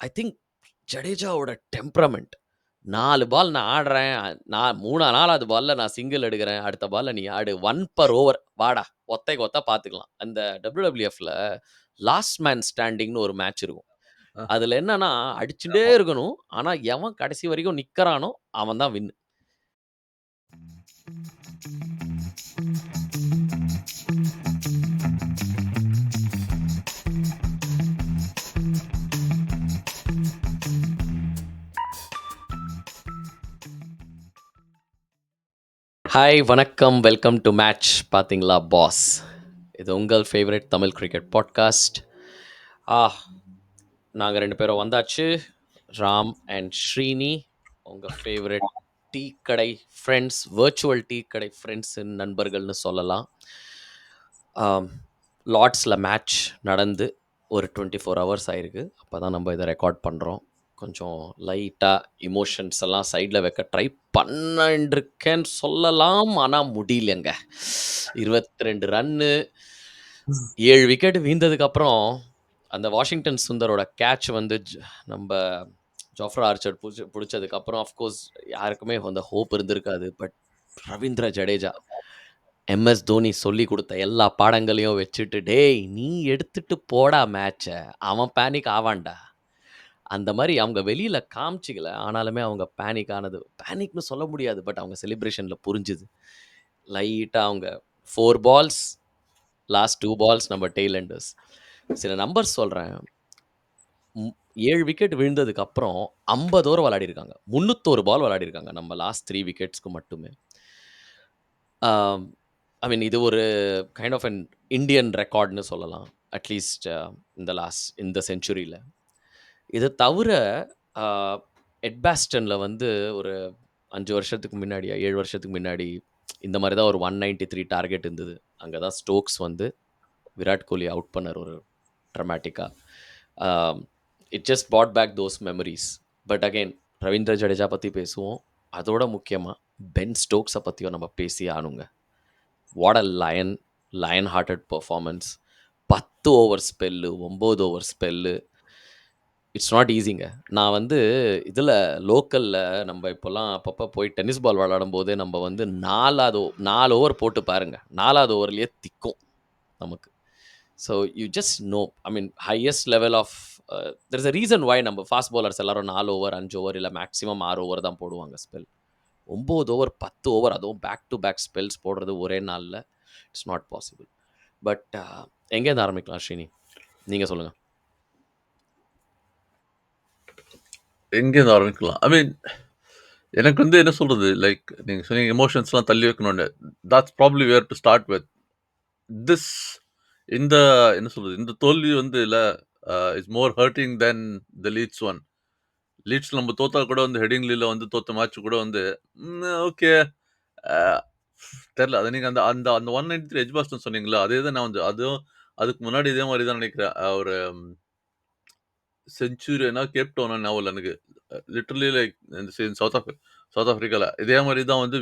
I think ஜடேஜாவோட temperament. 4 பால் நான் ஆடுறேன். நான் 3வது பால்ல நான் சிங்கிள் எடுக்கிறேன். அடுத்த பால்ல நீ ஆடு. 1 பெர் ஓவர். வாடா! ஒத்தைக்கு ஒத்த பார்த்துக்கலாம். அந்த WWFல லாஸ்ட் மேன் ஸ்டாண்டிங்ன்னு ஒரு மேட்ச் இருக்கும். அ. அதுல என்னன்னா, அடிச்சுட்டே ஆமா. இருக்கணும். ஆனா, எவன் கடைசி வரைக்கும் நிக்கிறானோ, அவன் தான் வின். ஹாய், வணக்கம். வெல்கம் டூ மேட்ச் பார்த்தீங்களா பாஸ். இது உங்கள் ஃபேவரைட் தமிழ் கிரிக்கெட் பாட்காஸ்ட். நாங்க 2 பேரும் வந்தாச்சு. ராம் அண்ட் ஸ்ரீனி. உங்க ஃபேவரைட் டீ கடை ஃப்ரெண்ட்ஸ், விர்ச்சுவல் டீ கடை ஃப்ரெண்ட்ஸின் நண்பர்கள்னு சொல்லலாம். லார்ட்ஸில் மேட்ச் நடந்து ஒரு 24 ஹவர்ஸ் ஆயிருக்கு. அப்போ தான் நம்ம இதை ரெக்கார்ட் பண்ணுறோம். கொஞ்சம் லைட்டாக இமோஷன்ஸ் எல்லாம் சைடில் வைக்க ட்ரை பண்ணிருக்கேன்னு சொல்லலாம். ஆனால் முடியலங்க. 22 ரன்னு, 7 விக்கெட் வீழ்ந்ததுக்கப்புறம் அந்த வாஷிங்டன் சுந்தரோட கேட்ச் வந்து நம்ம ஜாஃப்ரா ஆர்ச்சர் பிடிச்சதுக்கப்புறம் அஃப்கோர்ஸ் யாருக்குமே அந்த ஹோப் இருந்திருக்காது. பட் ரவீந்திர ஜடேஜா, எம்எஸ் தோனி சொல்லி கொடுத்த எல்லா பாடங்களையும் வச்சுட்டு, டேய் நீ எடுத்துட்டு போடா மேட்ச, அவன் பேனிக் ஆவான்டா. அந்த மாதிரி அவங்க வெளியில காமிச்சிக்கல. ஆனாலுமே அவங்க பேனிக் ஆனது, பேனிக்னு சொல்ல முடியாது. பட் அவங்க செலிப்ரேஷன்ல புரிஞ்சுது. லைட்டா அவங்க 4 பால்ஸ், லாஸ்ட் 2 பால்ஸ் நம்ம டெய்ல் எண்டர்ஸ். சில நம்பர்ஸ் சொல்றேன். 7 விக்கெட் விழுந்ததுக்கப்புறம் 50 ஓவர் விளையாடிருக்காங்க. 301 பால் விளையாடிருக்காங்க நம்ம லாஸ்ட் 3 விக்கெட்ஸ்க்கு மட்டுமே. ஐ மீன் இது ஒரு கைண்ட் ஆஃப் அன் இண்டியன் ரெக்கார்ட்னு சொல்லலாம். அட்லீஸ்ட் இந்த செஞ்சுரியில். இதை தவிர எட்பாஸ்டனில் வந்து ஒரு 5 வருஷத்துக்கு முன்னாடியா 7 வருஷத்துக்கு முன்னாடி இந்த மாதிரி தான் ஒரு 193 டார்கெட் இருந்தது. அங்கே தான் ஸ்டோக்ஸ் வந்து விராட் கோலி அவுட் பண்ணார் ஒரு ட்ரமாட்டிக்காக. It just brought back those memories. But again Ravindra Jadeja பற்றி பேசுவோம். அதோட முக்கியமாக பென் ஸ்டோக்ஸை பற்றியும் நம்ம பேசி ஆனுங்க. What a lion hearted performance. 10 over spell, 9 over spell. It's not ஈஸிங்க. நான் வந்து இதில் லோக்கலில் நம்ம இப்போல்லாம் அப்பப்போ போய் டென்னிஸ் பால் விளையாடும் போது நம்ம வந்து 4 ஓவர் போட்டு பாருங்க. 4வது ஓவர்லேயே திக்கும் நமக்கு. So you just know, I mean highest level of there is a reason why நம்ம ஃபாஸ்ட் பாலர்ஸ் எல்லாரும் 4 ஓவர் 5 ஓவர் இல்லை மேக்ஸிமம் 6 ஓவர் தான் போடுவாங்க ஸ்பெல். 9 ஓவர் 10 ஓவர் அதுவும் பேக் டு பேக் ஸ்பெல்ஸ் போடுறது ஒரே நாளில் இட்ஸ் நாட் பாசிபிள். பட் எங்கேருந்து ஆரம்பிக்கலாம் ஸ்ரீனி, நீங்கள் சொல்லுங்கள். எங்கேருந்து ஆரம்பிக்கலாம்? ஐ மீன் எனக்கு வந்து என்ன சொல்றது, லைக் நீங்க சொன்னீங்க எமோஷன்ஸ்லாம் தள்ளி வைக்கணும்னு. That's probably where to start with. This இந்த என்ன சொல்றது, இந்த தோல்வி வந்து is more hurting than the leads on. Leads நம்ம தோத்தா கூட வந்து ஹெடிங்லில வந்து தோத்த மேட்ச் கூட வந்து ஓகே தெரியல. அது நீங்க அந்த அந்த அந்த 193 எட்ஜ்பாஸ்டன் சொன்னீங்களா, அதே தான் நான் வந்து அதுக்கு முன்னாடி இதே மாதிரி தான் நினைக்கிறேன். ஒரு செஞ்சுரியனா கேப் டவுனா ஞாபகம் இல்ல எனக்கு. லிட்டரலி லைக் சவுத் ஆப்பிரிக்கால இதே மாதிரி தான் வந்து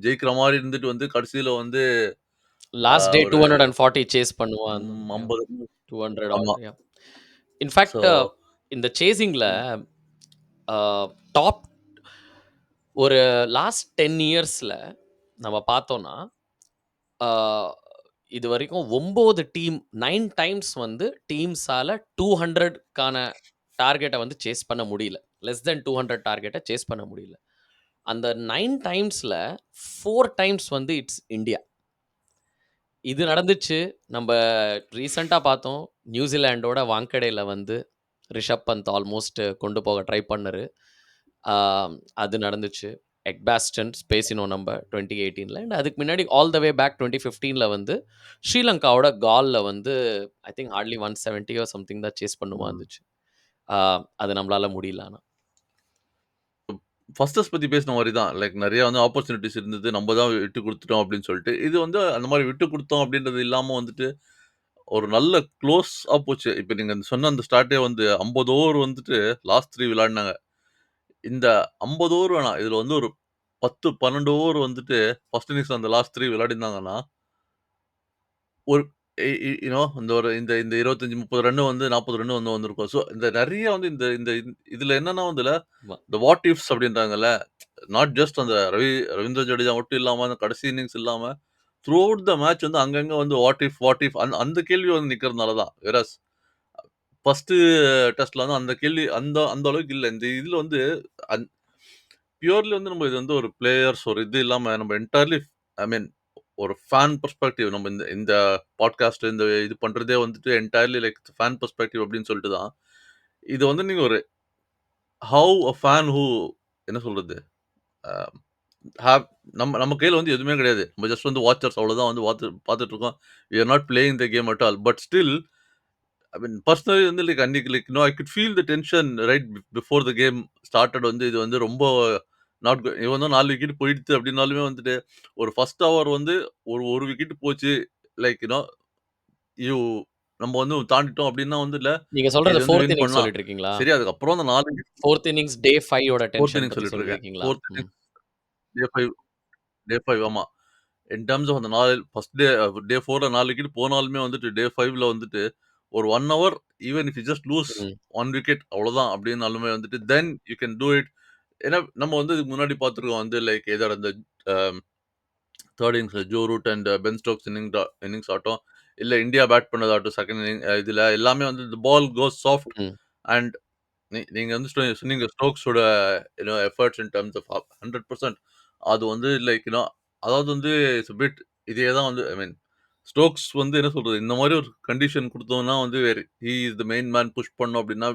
ஜெயிக்கிற மாதிரி இருந்துட்டு வந்து கடைசியில வந்து லாஸ்ட் டே ஒரு 240 சேஸ் பண்ணுவான். 50. 200 ஆமா. ஆர் ஸோ இன்ஃபேக்ட் இந்த சேசிங்கில் டாப் ஒரு லாஸ்ட் 10 இயர்ஸில் நம்ம பார்த்தோன்னா இது வரைக்கும் 9 டீம் 9 டைம்ஸ் வந்து டீம்ஸால் 200க்கான டார்கெட்டை வந்து சேஸ் பண்ண முடியல. லெஸ் தென் 200 டார்கெட்டை சேஸ் பண்ண முடியல. அந்த 9 டைம்ஸில் 4 டைம்ஸ் வந்து இட்ஸ் இந்தியா. இது நடந்துச்சு. நம்ம ரீசெண்டாக பார்த்தோம். நியூசிலாண்டோட வாங்கடையில் வந்து ரிஷப் பந்த் ஆல்மோஸ்ட் கொண்டு போக ட்ரை பண்ணாரு. அது நடந்துச்சு. எக்பாஸ்டன் பேசினோம் நம்ம 2018ல். அண்ட் அதுக்கு முன்னாடி ஆல் த வே பேக் 2015ல் வந்து ஸ்ரீலங்காவோட காலில் வந்து ஐ திங்க் ஹார்ட்லி 170 சம்திங் தான் சேஸ் பண்ணுமா இருந்துச்சு. அது நம்மளால முடியல. ஆனால் ஃபர்ஸ்டர்ஸ் பத்தி பேசின மாதிரி தான். லைக் நிறைய வந்து ஆப்பர்ச்சுனிட்டிஸ் இருந்தது. நம்ம தான் விட்டு கொடுத்துட்டோம் அப்படின்னு சொல்லிட்டு. இது வந்து அந்த மாதிரி விட்டு கொடுத்தோம் அப்படின்றது இல்லாம வந்துட்டு ஒரு நல்ல க்ளோஸா போச்சு. இப்ப நீங்க சொன்ன அந்த ஸ்டார்ட்டே வந்து 50 ஓவர் வந்துட்டு லாஸ்ட் 3 விளையாடுனாங்க. இந்த 50 ஓவர் வேணாம். இதுல வந்து ஒரு 10, 12 ஓவர் வந்துட்டு ஃபர்ஸ்ட் இன்னிங்ஸ் அந்த லாஸ்ட் 3 விளையாடிருந்தாங்கன்னா, ஒரு யூனோ இந்த ஒரு இந்த இந்த 25, 30 ரன் வந்து 40 ரன் வந்து வந்திருக்கும். ஸோ இந்த நெறைய வந்து இந்த இந்த இதுல என்னன்னா வந்துல, ஆமா. இந்த வாட் இஃப்ஸ் அப்படின்றாங்கல்ல. நாட் ஜஸ்ட் அந்த ரவீந்திர ஜடேஜா மட்டும் இல்லாம, அந்த கடைசி இன்னிங்ஸ் இல்லாம, த்ரூ அவுட் த மேட்ச் வந்து அங்கங்க வந்து வாட் இஃப் அந்த அந்த கேள்வி வந்து நிக்கிறதுனால தான். வெரஸ் ஃபர்ஸ்ட்டு டெஸ்ட்ல வந்து அந்த கேள்வி அந்த அந்த அளவுக்கு இல்ல. இந்த இதுல வந்து அன் பியூர்லி வந்து நம்ம இது வந்து ஒரு பிளேயர்ஸ் ஒரு இது இல்லாம நம்ம என்டையர்லி ஐ மீன் ஒரு ஃபேன் பெர்ஸ்பெக்டிவ் நம்ம இந்த இந்த பாட்காஸ்ட் இந்த இது பண்றதே வந்துட்டு என்டையர்லி லைக் ஃபேன் பெர்ஸ்பெக்டிவ் அப்படின்னு சொல்லிட்டு தான். இது வந்து நீங்க ஒரு ஹவ் அ ஃபேன் ஹூ என்ன சொல்றது? அ ஹேவ் நம்ம நம்ம கையில வந்து எதுவுமே கிடையாது. நம்ம ஜஸ்ட் வந்து வாட்சர்ஸ் அவ்வளோதான் வந்து பார்த்துட்டு இருக்கோம். We are not playing the game at all. But still I mean personally வந்து லைக் அன்னைக்கு like I could feel the tension right before the game started வந்து இது வந்து ரொம்ப நாட் இவன் வந்து 4 விக்கெட் போயிடுச்சு அப்படின்னாலுமே வந்துட்டு ஒரு ஃபர்ஸ்ட் ஹவர் வந்து ஒரு விக்கெட் போச்சு லைக் யூ நம்ம வந்து தாண்டிட்டோம் அப்படின்னா வந்து இல்ல நீங்க இது சொல்றது வந்து 4த் வின் இன்னிங்ஸ் பண்ணலாம். சொல்லிட்டு இருக்கீங்களா? சரி அதுக்கப்புறம் அந்த 4 4த் இன்னிங்ஸ் டே 5 ஓட 4த் டென்ஷன் இன்னிங்ஸ் பத்தி சொல்லிட்டு சொல்லிட்டு இருக்கேன். இருக்கீங்களா? 4த் ம். இன்னிங்ஸ் டே 5 டே 5 ஆமா. இன் டெர்ம்ஸ் ஆஃப் அந்த 4 ஃபர்ஸ்ட் டே 4ல 4 விக்கெட் போனாலுமே வந்துட்டு டே 5ல வந்துட்டு ஒரு 1 hour even if you just lose hmm. 1 wicket அவ்வளோதான் அப்படின்னாலுமே வந்துட்டு then you can do it. ஏன்னா நம்ம வந்து இதுக்கு முன்னாடி பார்த்துருக்கோம் வந்து லைக் எதர் அந்த தேர்ட் இன்னிங்ஸ்ல Joe Root and Ben Stokes innings ஆகட்டும், இல்ல இந்தியா பேட் பண்ணதாகட்டும் செகண்ட் இதுல எல்லாமே வந்து தி பால் கோஸ் சாஃப்ட் ம். அண்ட் நீங்க வந்து சொன்னீங்க ஸ்டோக்ஸோட எஃபர்ட்ஸ் இன் டர்ம்ஸ் ஆஃப் 100% அது வந்து லைக் அதாவது வந்து இட்ஸ் பிட் இதே தான் வந்து ஐ மீன் ஸ்டோக்ஸ் வந்து என்ன சொல்றது இந்த மாதிரி ஒரு கண்டிஷன் கொடுத்தோம்னா வந்து he is the main man push பண்ணோம் அப்படின்னா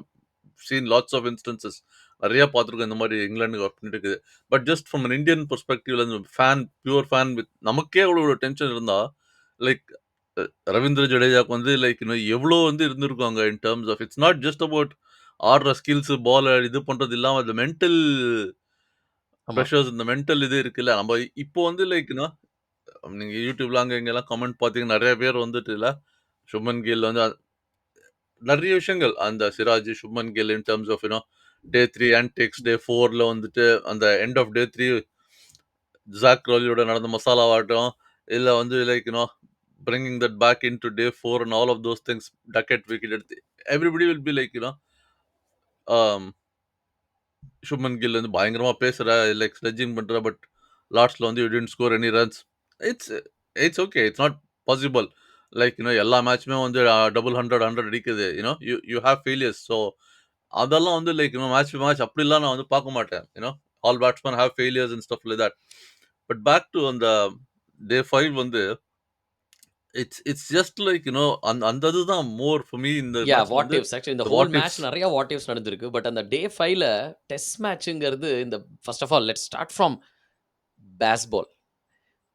சீன் லாட்ஸ் ஆஃப் இன்ஸ்டன்சஸ் நிறைய பார்த்துருக்கோம் இந்த மாதிரி இங்கிலாந்துக்கு ஒர்க் பண்ணிட்டு இருக்குது. But just from an Indian பெர்ஸ்பெக்டிவ்ல இருந்து ஃபேன் பியூர் ஃபேன் வித் நமக்கே அவ்வளோ டென்ஷன் இருந்தா லைக் ரவீந்திர ஜடேஜாக்கு வந்து லைக் எவ்வளோ வந்து இருந்திருக்காங்க in terms of it's not just about ஆடுற ஸ்கில்ஸ் பால் இது பண்றது இல்லாம அந்த மென்டல் ஆமா. ப்ரெஷர்ஸ் இந்த மென்டல் இது இருக்குல்ல நம்ம இப்போ வந்து லைக் நீங்க யூடியூப்ல அங்க இங்க எல்லாம் கமெண்ட் பாத்தீங்கன்னா நிறைய பேர் வந்துட்டு இல்ல சுமன் கில் வந்து நிறைய விஷயங்கள் அந்த Siraj Shubman Gill in terms of day 3 and next day 4ல வந்துட்டு அந்த எண்ட் ஆஃப் டே 3 ஜாக் ரோலியோட நடந்த மசாலாவாட்டம் இல்ல வந்து like bringing that back into day 4 and all of those things ducket wicket எடுத்து everybody will be like um Shubman Gill வந்து பயங்கரமா பேசுற லைக் ஸ்லெட்ஜிங் பண்ற பட் லாஸ்ட்ல வந்து you tend score any runs. It's it's okay it's not possible like எல்லா மேட்ச்மே வந்து டபுள் 100 அடிக்குது you you have failures. So அதெல்லாம் வந்து லைக் மேட்ச் மேட்ச் அப்படிலாம் நான் வந்து பார்க்க மாட்டேன். All batsmen have failures and stuff like that. But back to அந்த டே 5 வந்து இட்ஸ் ஜஸ்ட் லைக் அந்த அந்த இதுதான் மோர் ஃபார் மீ இந்த மேட்ச்ல வாட் வந்து இஃப்ஸ் ஆக்சுவலி இந்த the whole what match ifs. நெறைய வாட் இஃப்ஸ் நடந்திருக்கு. பட் அந்த டே 5ல டெஸ்ட் மேட்ச்ங்கிறது இந்த first of all let's start from Bazball.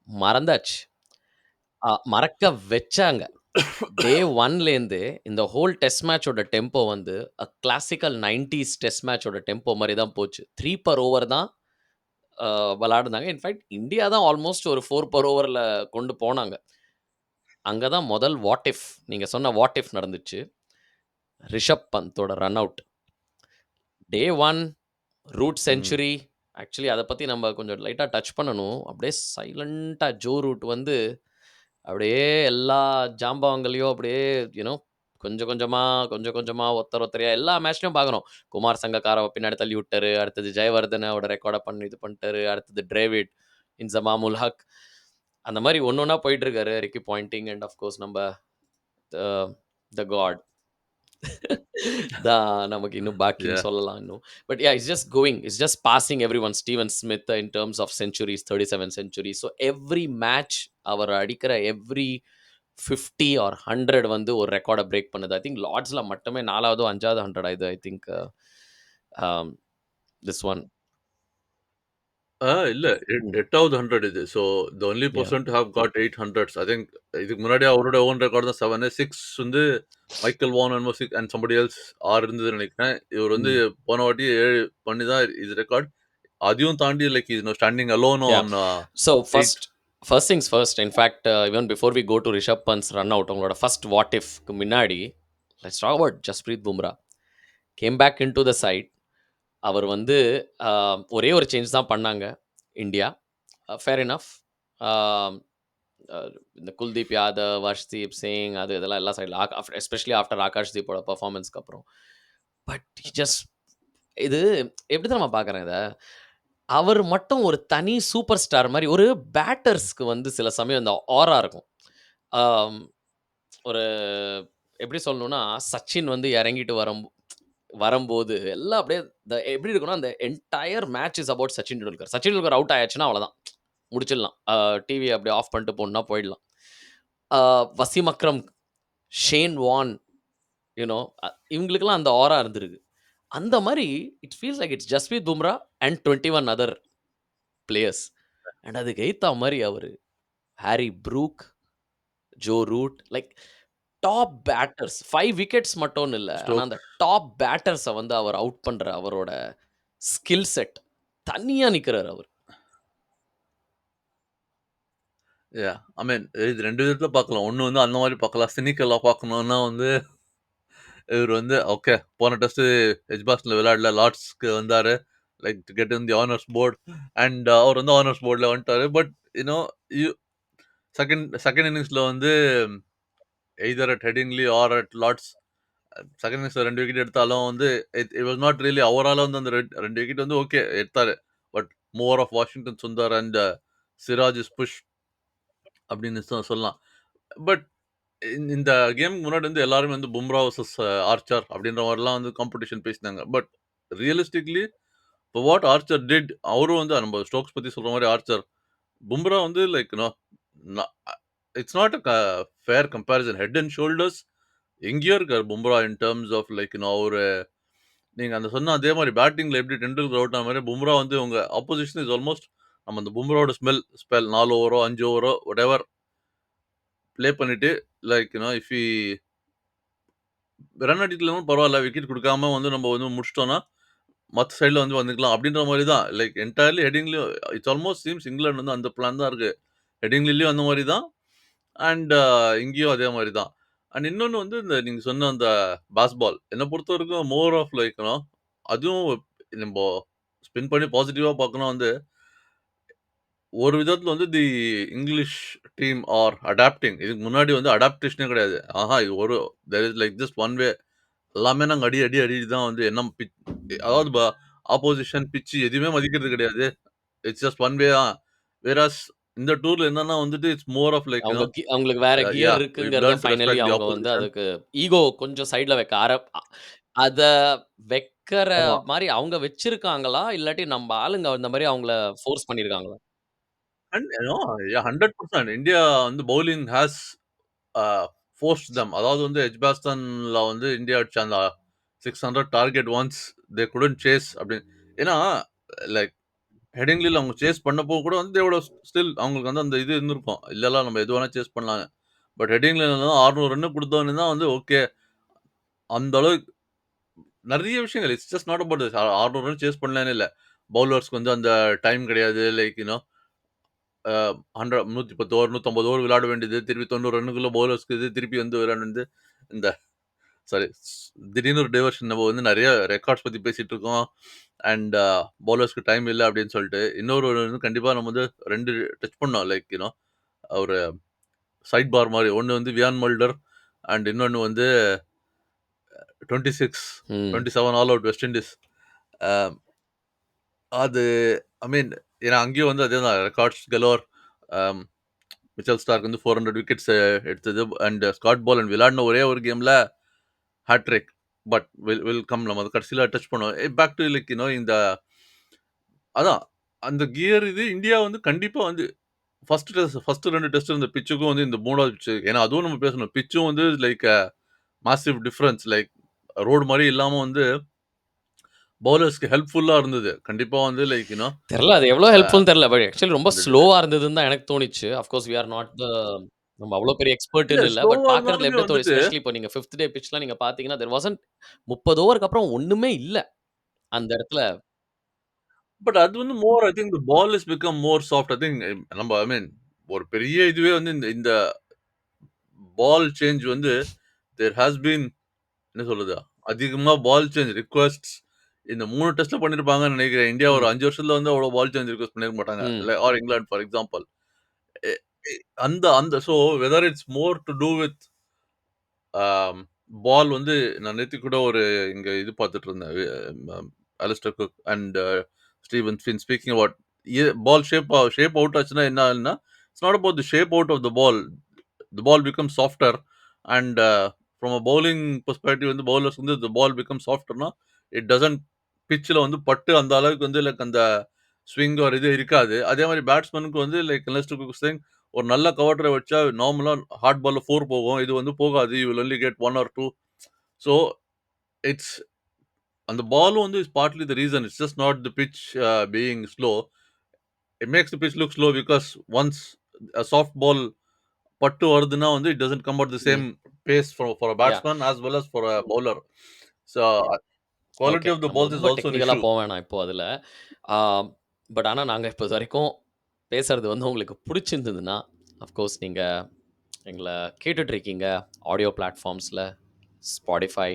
மறந்தாச்சு. மறக்க வச்சாங்க. டே 1லேருந்து இந்த ஹோல் டெஸ்ட் மேட்சோட டெம்போ வந்து கிளாசிக்கல் 90ஸ் டெஸ்ட் மேட்சோட டெம்போ மாரி தான் போச்சு. 3 பெர் ஓவர் தான் விளையாடுனாங்க. இன்ஃபாக்ட் இந்தியா தான் ஆல்மோஸ்ட் ஒரு 4 பெர் ஓவர்ல கொண்டு போனாங்க. அங்க தான் முதல் வாட் இஃப் நீங்க சொன்ன வாட் இஃப் நடந்துச்சு. ரிஷப் பந்தோட run out. Day 1 Root century. Actually அத பத்தி நம்ம கொஞ்சம் லைட்டா டச் பண்ணணும். அப்படியே சைலன்ட்டா ஜோ ரூட் வந்து அப்படியே எல்லா ஜாம்பவான்களையும் அப்படியே யூ நோ கொஞ்சம் கொஞ்சமா, கொஞ்சம் கொஞ்சமா ஒருத்தர் ஒருத்தரையா எல்லா மேட்ச்லயும் பார்க்குறோம். குமார் சங்கக்கார பின்னாடி தள்ளி விட்டாரு. அடுத்தது ஜெயவர்தனோட ரெக்கார்ட இது பண்ணிட்டாரு. அடுத்தது டிரேவிட், இன்சமாம் உல் ஹக். அந்த மாரி ஒண்ணொண்ணா போயிட்டு இருக்காரு. Ricky Poynting and half course நம்ப த த காட் தான் நமக்கு இன்னும் பாக்கின்னு Yeah. சொல்லலாம் இன்னும். But it's just going. It's just passing everyone. Steven Smith in terms of centuries 37 centuries. So every match அவர் அடிக்கிற எவ்ரி 50 ஆர் 100 வந்து ஒரு ரெக்கார்ட பிரேக் பண்ணுது. ஐ திங்க் லார்ட்ஸ்ல மட்டுமே 4வதோ 5வது 100 இது ஐ திங்க் திஸ் ஒன். இல்ல. ம். 8வது 100 இது. So the only yeah! Person to have got 8 hundreds. I think இதுக்கு முன்னாடி அவரோட ஓன் ரெக்கார்ட் தான் 7 6 வந்து Michael Vaughan and 6 and somebody else 6 இருந்ததுன்னு நினைக்கிறேன். இவர் வந்து ம். போன வாட்டி 7 பண்ணி தான் இது ரெக்கார்ட். அதையும் தாண்டி like is standing alone Yeah. On So 8. first things first. In fact, even before we go to Rishabh Pant's run out, உங்களோட ஃபர்ஸ்ட் வாட் இஃப்க்கு முன்னாடி, let's talk about Jasprit Bumrah. Came back into the side. அவர் வந்து ஒரே ஒரு change தான் பண்ணாங்க India. Fair enough. அ இந்த குல்தீப் யாதவ், வர்ஷ்தீப் சிங் அது இதெல்லாம் எல்லா சைட்ல எஸ்பெஷலி ஆஃப்டர் ஆகாஷ்தீப்போட பெர்ஃபார்மன்ஸ்க்கு அப்புறம். பட் ஹி ஜஸ்ட் இது எப்படி தெரியுமா பார்க்குறேன் இத? அவர் மட்டும் ஒரு தனி சூப்பர் ஸ்டார் மாரி ஒரு பேட்டர்ஸ்க்கு வந்து சில சமயம் இந்த ஆரா இருக்கும். ஆம் ஒரு எப்படி சொல்லணும்னா, சச்சின் வந்து இறங்கிட்டு வரம்போது எல்லாம் அப்படியே எப்படி இருக்கும்னா, அந்த entire match is about Sachin Tendulkar. Sachin Tendulkar out ஆயாச்சுன்னா அவ்வளதான். முடிச்சிடலாம். டிவிய அப்படியே ஆஃப் பண்ணிட்டு போணும்னா போயிடலாம். Uh Wasim Akram, Shane Warne, you know இவங்களுக்கெல்லாம் அந்த ஆரா இருந்திருக்கு. அந்த மாரி it feels like it's Jasprit Bumrah and 21 other players. And அதுக்கு எய்த்தா மாரி அவரு Harry Brook, Joe Root like top batters 5 wickets மட்டும்னு இல்ல. ஆனா ஸ்டோக். அந்த டாப் பேட்டர்ஸ வந்து அவர் அவுட் பண்ற அவரோட ஸ்கில் செட் தனியா நிக்கிறாரு அவரு. யாஹ்! ஐ மீன் இது 2 விதத்துல பார்க்கலாம். ஒண்ணு வந்து அந்த மாரி பார்க்கலாம். சினிக்கலா பார்க்கணும்னா வந்து இவரு வந்து ஓகே. போன டெஸ்ட் எட்ஜ்பாஸ்டன்ல விளையாடல. லார்ட்ஸ்க்கு வந்தாரு. Like to get in the honours board and அவர் வந்து ஹானர்ஸ் போர்ட்ல வந்துட்டாரு. But you know you second இன்னிங்ஸ்ல வந்து either at Headingley or at Lord's second இன்னிங்ஸ்ல 2 விக்கெட் எடுத்தாலும் வந்து இட் வாஸ் நாட் ரியலி அவரால வந்து அந்த 2 விக்கெட் வந்து ஓகே எடுத்தாரு. But more of Washington Sundar and Siraj push அப்படின்னு சொல்லலாம். பட் இந்த கேம்க்கு முன்னாடி வந்து எல்லாருமே வந்து பும்ரா வர்சஸ் ஆர்ச்சர் அப்படின்ற மாரிலாம் வந்து காம்படிஷன் பேசினாங்க. பட் ரியலிஸ்டிக்லி இப்போ வாட் ஆர்ச்சர் டிட் அவரும் வந்து நம்ம ஸ்டோக்ஸ் பத்தி சொல்ற மாரி ஆர்ச்சர், பும்ரா வந்து like you know it's not a fair comparison. Head and shoulders எங்கேயோ இருக்காரு Bumrah in terms of like you know அவரு நீங்க அந்த சொன்ன அதே மாரி பேட்டிங்ல எப்படி டெண்டுல்கர் அவுட் ஆன மாரி பும்ரா வந்து உங்க ஆப்போசிஷன் இஸ் ஆல்மோஸ்ட் நம்ம அந்த பும்ராவோட ஸ்பெல் 4 ஓவரோ, 5 ஓவரோ வாட்டெவர் ப்ளே பண்ணிட்டு like you know if he run அடிக்கலனாலும் பரவால்ல. விக்கெட் குடுக்காம வந்து நம்ம வந்து முடிச்சுட்டோம்னா, மத்த சைட்ல வந்து வந்துக்கலாம். அப்படின்ற மாரி தான். லைக் என்டையர்லி ஹெட்டிங்லயும் இட்ஸ் ஆல்மோஸ்ட் சீம்ஸ் இங்கிலாந்து வந்து அந்த பிளான் தான் இருக்கு. ஹெட்டிங்லிலயும் அந்த மாரி தான். அண்ட் இங்கேயும் அதே மாரி தான். அண்ட் இன்னொன்னு வந்து இந்த நீங்க சொன்ன அந்த பாஸ்பால் என்ன பொறுத்தவரைக்கும் more of like you know அதுவும் நம்போ ஸ்பின் பண்ணி பாசிட்டிவா பார்க்கணும் வந்து, ஒரு விதத்துல வந்து இங்கிலீஷ் டீம் ஆர் அடாப்டிங். இதுக்கு முன்னாடி வந்து அடாப்டேஷனே கிடையாது. இது ஒரு there is like just one way. எல்லாமே நாங்க அடி, அடி, அடி தான் வந்து என்ன அதாவது ஆப்போசிஷன், பிட்ச் எதுவுமே மதிக்கிறது கிடையாது. இட்ஸ் ஜஸ்ட் ஒன் வே தான். வேறாஸ் இந்த டூர்ல என்னன்னா வந்துட்டு it's more of like you know அவங்களுக்கு வேற கியர் யாஹ் வி இருக்குங்கிறத learn to finally respect the அவங்க வந்து ஆப்போசிஷன். அதுக்கு ஈகோ கொஞ்சம் சைட்ல வைக்க அத வைக்கிற ஆமா. மாரி அவங்க வச்சிருக்காங்களா? இல்லாட்டி நம்ப ஆளுங்க அந்த மாரி அவங்கள ஃபோர்ஸ் பண்ணியிருக்காங்களா? அண்ட் நோ 100% இந்தியா வந்து bowling has a forced them. அதாவது வந்து எட்ஜ்பாஸ்டன்ல வந்து இந்தியா அடிச்ச அந்த 600 target once they couldn't chase அப்படின்னு. ஏன்னா லைக் ஹெடிங்லில அவங்க சேஸ் பண்ணப்போ கூட வந்து தேவோட ஸ்டில் அவங்களுக்கு வந்து அந்த இது இருந்திருக்கும். இல்லல்ல நம்ம எது வேணா சேஸ் பண்ணலான்னு. பட் ஹெடிங்ல 600 ரன் குடுத்தோனே தான் வந்து ஓகே. அந்த அளவுக்கு நெறைய விஷயங்கள் it's just not about this 600 run chase பண்ணலன்னு இல்ல. பவுலர்ஸ்க்கு வந்து அந்த டைம் கிடையாது. Like you know 110 over, 150 over விளையாட வேண்டியது. திருப்பி 90 ரன்னுக்குள்ள பவுலர்ஸ்க்கு இது திருப்பி வந்து விளையாட வேண்டியது. இந்த சாரி திடீர்னு ஒரு டைவர்ஷன் நம்ம வந்து நெறைய ரெக்கார்ட்ஸ் பத்தி பேசிட்டு இருக்கோம். அண்ட் பவுலர்ஸ்க்கு டைம் இல்ல அப்படின்னு சொல்லிட்டு. இன்னொரு வந்து கண்டிப்பா நம்ம வந்து 2 டச் பண்ணோம். லைக் யூ நோ ஒரு சைட் பார் மாரி. ஒண்ணு வந்து வியான் மல்டர் அண்ட் இன்னொன்னு வந்து 26, ம். 27 ஆல் அவுட் வெஸ்ட் இண்டீஸ். அ அது ஐ மீன் ஏன்னா அங்கேயும் வந்து அதேதான் ரெக்கார்ட்ஸ் கலோர். அம் மிச்சல் ஸ்டார்க் வந்து 400 விக்கெட்ஸ் எடுத்தது. அண்ட் ஸ்காட் போலண்ட் விளையாடின ஒரே ஒரு கேம்ல ஹேட்ரிக். பட் வில் கம் நம்ம அது கடைசியில டச் பண்ணுவோம். Back to like you know இந்த அதான் அந்த கியர் இது இந்தியா வந்து கண்டிப்பா வந்து ஃபர்ஸ்ட் 2 டெஸ்ட் இருந்த பிட்சுக்கும் வந்து இந்த 3வது பிட்ச் ஏன்னா அதுவும் நம்ம பேசணும். பிட்சும் வந்து like massive difference like road மாரி இல்லாம வந்து பவுலர்ஸ்க்கு ஹெல்ப்ஃபுல்லா இருந்தது. கண்டிப்பா வந்து லைக் யூ நோ தெர்ல. அது எவ்வளோ அ ஹெல்ப்ஃபுல்ன்னு தெர்ல. பட் ஆக்சுவலி ரொம்ப அந்த ஸ்லோவா இருந்ததுன்னு தான் எனக்கு தோணிச்சு. Of course we are not நம்ம அவ்வளோ பெரிய இல்ல எக்ஸ்பெர்ட்ன்னு இல்ல. பட் ஸ்லோவா பார்க்கறதுல இருந்தாலுமே எப்படி தோணுச்சு, வந்துட்டு எஸ்பெஷலி இப்போ நீங்க 5த் டே பிட்ச்லாம் நீங்க பார்த்தீங்கன்னா, தேர் வாசன்ட் 30 ஓவருக்கு அப்புறம் ஒண்ணுமே இல்ல. அந்த இடத்துல. பட் அது வந்து more I think the ball is become more soft. I think நம்ம ஐ மீன் ஒரு பெரிய இதுவே வந்து இந்த இந்த பால் சேஞ்ச் வந்து தேர் ஹாஸ் பீன் என்ன சொல்றது? அதிகமா பால் சேஞ்ச் ரிக்வெஸ்ட்ஸ் இந்த 3 டெஸ்ட்ல பண்ணியிருப்பாங்கன்னு நெனைக்கிறேன். இந்தியா ஒரு ம். 5 வருஷத்துல வந்து அவ்வளோ பால் சேஞ்ச் ரிக்வெஸ்ட் பண்ணியிருக்க மாட்டாங்க. ம். இல்ல ஆர் இங்கிலாந்து ஃபார் எக்ஸாம்பிள். அந்த so whether it's more to do with ball வந்து நான் நேத்து கூட ஒரு இங்க இது பார்த்துட்டு இருந்தேன். Alastair Cook and Steven Finn speaking about ball shape out ஆச்சுன்னா என்ன ஆகுதுன்னா, it's not about the shape out of the ball. The ball become softer and from a bowling perspective வந்து பவுலர்ஸ் வந்து தி பால் பிகம் சாஃப்டர்னா it doesn't பிட்ச்ல வந்து பட்டு அந்த அளவுக்கு வந்து லைக் அந்த ஸ்விங் ஒரு இது இருக்காது. அதே மாதிரி பேட்ஸ்மேனுக்கு வந்து லைக் அலிஸ்டர் குக் சேயிங் ஒரு நல்ல கவர் டிரைவ் வச்சா நார்மலா ஹார்ட் பால்ல 4 போகும். இது வந்து போகாது. You will only get 1 or 2. So it's அந்த பாலும் வந்து is partly the reason. It's just not the pitch being slow. It makes the pitch look slow because once a soft ball பட்டு வருதுன்னா வந்து it doesn't come at the same hmm. Pace for a yeah! Batsman as well as for a bowler. So okay. Quality of the நம்ம balls is ரொம்ப also an டெக்னிக்கலா issue. வேணாம் இப்போ அதுல. ஆ but ஆனா நாங்க இப்போ இதுவரைக்கும் பேசுறது வந்து உங்களுக்கு புடிச்சிருந்ததுன்னா, அஃப்கோர்ஸ் நீங்க எங்கள கேட்டுட்டு இருக்கீங்க. ஆடியோ பிளாட்ஃபார்ம்ஸ்ல Spotify,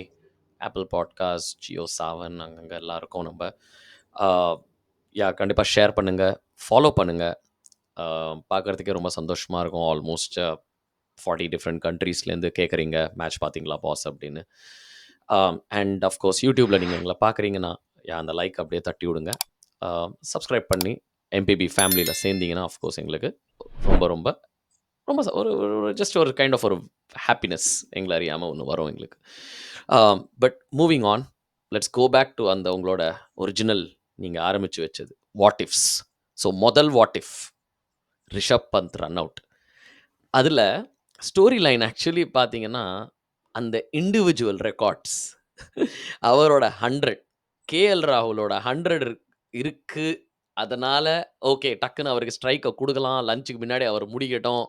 Apple Podcast, JioSaavn அங்கங்க எல்லாம் இருக்கோம் நம்ப. ஆ கண்டிப்பா ஷேர் பண்ணுங்க. ஃபாலோ பண்ணுங்க. ஆ பார்க்கறதுக்கே ரொம்ப சந்தோஷமா இருக்கும். ஆல்மோஸ்ட் 40 டிஃபரெண்ட் கண்ட்ரீஸ்லேருந்து கேட்குறீங்க, மேட்ச் பார்த்தீங்களா பாஸ் அப்படின்னு. அண்ட் அஃப்கோர்ஸ் யூடியூப்ல நீங்கள் எங்களை பார்க்குறீங்கன்னா, அந்த லைக் அப்படியே தட்டி விடுங்க. சப்ஸ்கிரைப் பண்ணி எம்பிபி ஃபேமிலியில் சேர்ந்தீங்கன்னா அஃப்கோர்ஸ் எங்களுக்கு ரொம்ப ரொம்ப ரொம்ப ஒரு ஜஸ்ட் ஒரு கைண்ட் ஆஃப் ஒரு ஹாப்பினஸ் எங்களை அறியாமல் ஒன்று வரும் எங்களுக்கு. But moving on, let's go back to அந்த உங்களோட ஒரிஜினல் நீங்கள் ஆரம்பித்து வச்சது வாட் இஃப்ஸ். ஸோ முதல் what if Rishabh Pant run out. அதில ஸ்டோரி லைன் ஆக்சுவலி பார்த்தீங்கன்னா, அந்த இண்டிவிஜுவல் ரெக்கார்ட்ஸ் அவரோட 100 கேஎல் ராகுலோட 100 இருக்கு. அதனால ஓகே டக்குன்னு அவருக்கு ஸ்ட்ரைக்க குடுக்கலாம். லஞ்சுக்கு முன்னாடி அவர் முடிக்கட்டும்.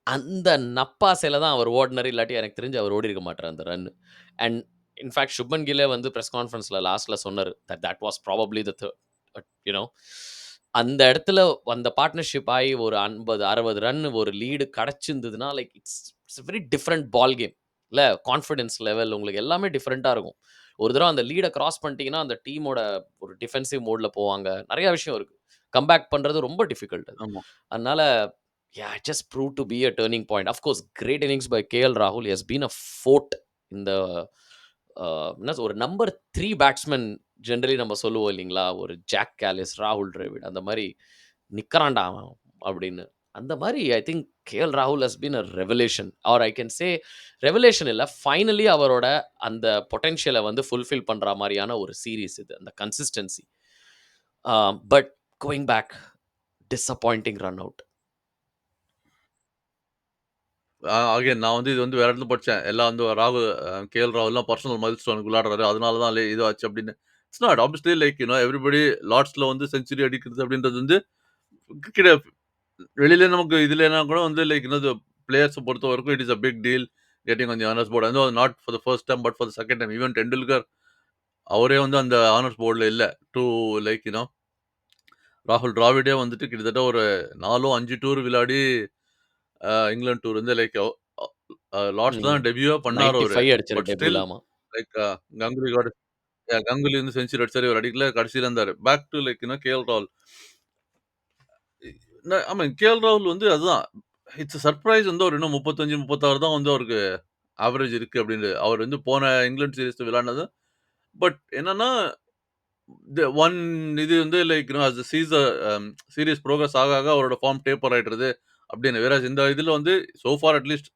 அந்த நப்பாசையில தான் அவர் ஓடுனாரு. இல்லாட்டி எனக்கு தெரிஞ்சு அவர் ஓடியிருக்க மாட்டாரு அந்த ரன். அண்ட் இன்ஃபாக்ட் சுப்மன் கில்லே வந்து பிரஸ் கான்ஃபரன்ஸ்ல லாஸ்ட்ல சொன்னாரு. That was probably the you know அந்த இடத்துல அந்த பார்ட்னர்ஷிப் ஆயி ஒரு 50, 60 ரன் ஒரு லீடு கிடைச்சிருந்ததுன்னா, like it's very different ball game. இல்ல கான்ஃபிடன்ஸ் லெவல் உங்களுக்கு எல்லாமே டிஃபரெண்ட்டா இருக்கும். ஒரு தடவ அந்த லீட கிராஸ் பண்ணிட்டீங்கன்னா, அந்த டீமோட ஒரு டிஃபென்சிவ் மோட்ல போவாங்க. நெறைய விஷயம் இருக்கு. கம்பேக் பண்றது ரொம்ப டிஃபிகல்ட் அது. ஆமா. அதனால it just proved to be a turning point. Of course, great innings by KL Rahul. He has been a fort in the என்ன ஒரு நம்பர் 3 பேட்ஸ்மேன் ஜெனரலி நம்ம சொல்லுவோம் இல்லைங்களா? ஒரு ஜாக் காலிஸ், ராகுல் டிராவிட் அந்த மாரி நிக்கிறான்டா அவன் அப்படின்னு. அந்த மாரி ஐ திங்க் கேஎல் ராகுல் has been a revelation. Or I can say revelation இல்ல. ஃபைனலி அவரோட அந்த பொட்டன்ஷியல வந்து ஃபுல்ஃபில் பண்ற மாரியான ஒரு சீரிஸ் இது. அந்த consistency. But going back disappointing run out. Again நான் வந்து இது வந்து வேற இடத்துல படிச்சேன். எல்லாம் வந்து ராகுல் கேஎல் ராகுல்லாம் பர்சனல் மைல்ஸ்டோனுக்கு விளையாடுறாரு. அதனால தான் இது ஆச்சு அப்படின்னு. It's not obviously like everybody லார்ட்ஸ்ல வந்து செஞ்சுரி அடிக்கிறது அப்படின்றது வந்து கிரிக்கெட் வெளியில நமக்கு இதுலனா கூட வந்து லைக் பிளேயர்ஸ பொறுத்தவரைக்கும் it is a big deal getting on the honours board. Not for the first time but for the second time. Even Tendulkar அவரே வந்து அந்த ஹானர்ஸ் போர்ட்ல இல்ல. டூ லைக் ராகுல் டிராவிடே வந்துட்டு கிட்டத்தட்ட ஒரு 4ஓ 5 டூர் விளையாடி இங்கிலாந்து டூர் வந்து லைக் லார்ட்ஸ்ல நீங்க தான் டெபியூவே பண்ணாரு அவரு. 95 அடிச்சாரு பட் ஸ்டில் டெபுல. ஆமா. லைக் கங்குலி காட் கங்குலி வந்து செஞ்சுரி அடிச்சாரு. இவர் அடிக்கல. கடைசில இருந்தாரு. பேக் டு லைக் கேஎல் ராகுல். ஆமா கேஎல் ராகுல் வந்து அதுதான். இட்ஸ் சர்ப்ரைஸ் வந்து அவர் இன்னும் 35, 36 தான் வந்து அவருக்கு ஆவரேஜ் இருக்கு அப்படின்னு. அவர் வந்து போன இங்கிலாந்து சீரிஸ் விளையாடினது. பட் என்னன்னா ஒன் இது வந்து like as the series progress ஆக ஆக அவரோட ஃபார்ம் டேப்பர் ஆயிடுறது அப்படின்னு. வேற இந்த இதுல வந்து சோ ஃபார் அட்லீஸ்ட்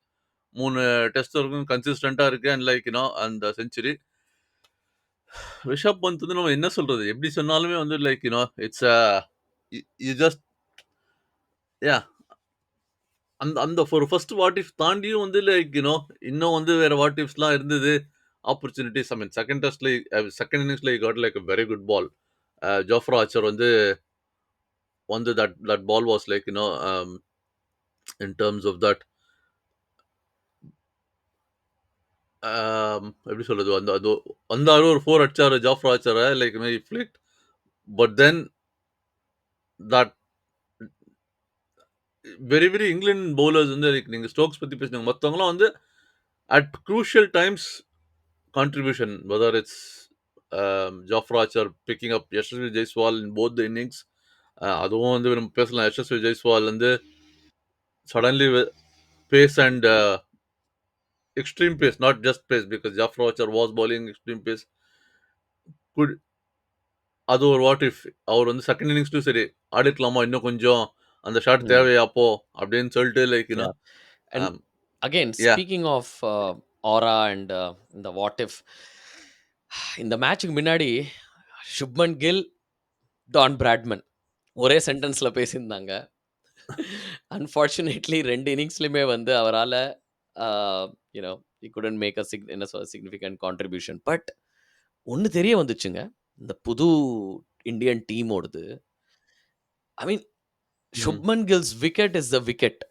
3 டெஸ்ட் வரைக்கும் கன்சிஸ்டன்ட்டா இருக்கு. அண்ட் லைக் அந்த செஞ்சுரி. ரிஷப் பந்த் வந்து நம்ம என்ன சொல்றது? எப்படி சொன்னாலுமே வந்து like it's you just yeah அந்த அந்த ஒரு ஃபர்ஸ்ட் வாட் இஃப் தாண்டியும் வந்து லைக் இன்னும் வந்து வேற வாட் இஃப்ஸ்லாம் இருந்தது. ஆப்பர்ச்சுனிட்டீஸ் ஐ மீன் செகண்ட் டெஸ்ட்ல செகண்ட் இன்னிங்ஸ்ல he got like a very good ball. Jofra Archer வந்து that ball was like in terms of that எப்படி சொல்றது? அந்த அது வந்தாரு ஒரு 4 அடிச்சாரு ஜோஃப்ரா ஆர்ச்சர like he flicked. But then that very very England bowlers வந்து லைக் நீங்க ஸ்டோக்ஸ் பத்தி பேசுனீங்க. மத்தவங்கலாம் வந்து at crucial times contribution, whether it's Jofra Archer picking up Yashasvi Jaiswal in both the innings. அதுவும் வந்து நம்ம பேசலாம். யஷஸ்வி ஜெய்ஸ்வால் வந்து suddenly with pace and extreme pace, not just pace, because Jafra Archer was bowling extreme pace. Could அது ஒரு what if அவர் வந்து second இன்னிங்ஸ்லயும் சரி ஆடிருக்கலாமா இன்னும் கொஞ்சம் அந்த ஷாட் ம். தேவையா அப்போ அப்படின்னு சொல்லிட்டு like Yeah. And again, yeah speaking of aura and the what if, இந்த மேட்ச்சுக்கு முன்னாடி சுப்மன் கில், டான் பிராட்மன் ஒரே சென்டென்ஸ்ல பேசியிருந்தாங்க. அன்பார்ச்சுனேட்லி 2 இன்னிங்ஸ்லயுமே வந்து அவரால uh you know he couldn't make a என்ன சொல்ல சிக்னிஃபிகன்ட் கான்ட்ரிபியூஷன். பட் ஒண்ணு தெரிய வந்துச்சுங்க. இந்த புது Indian டீமோடது. I mean hmm Shubman Gill's wicket is the wicket.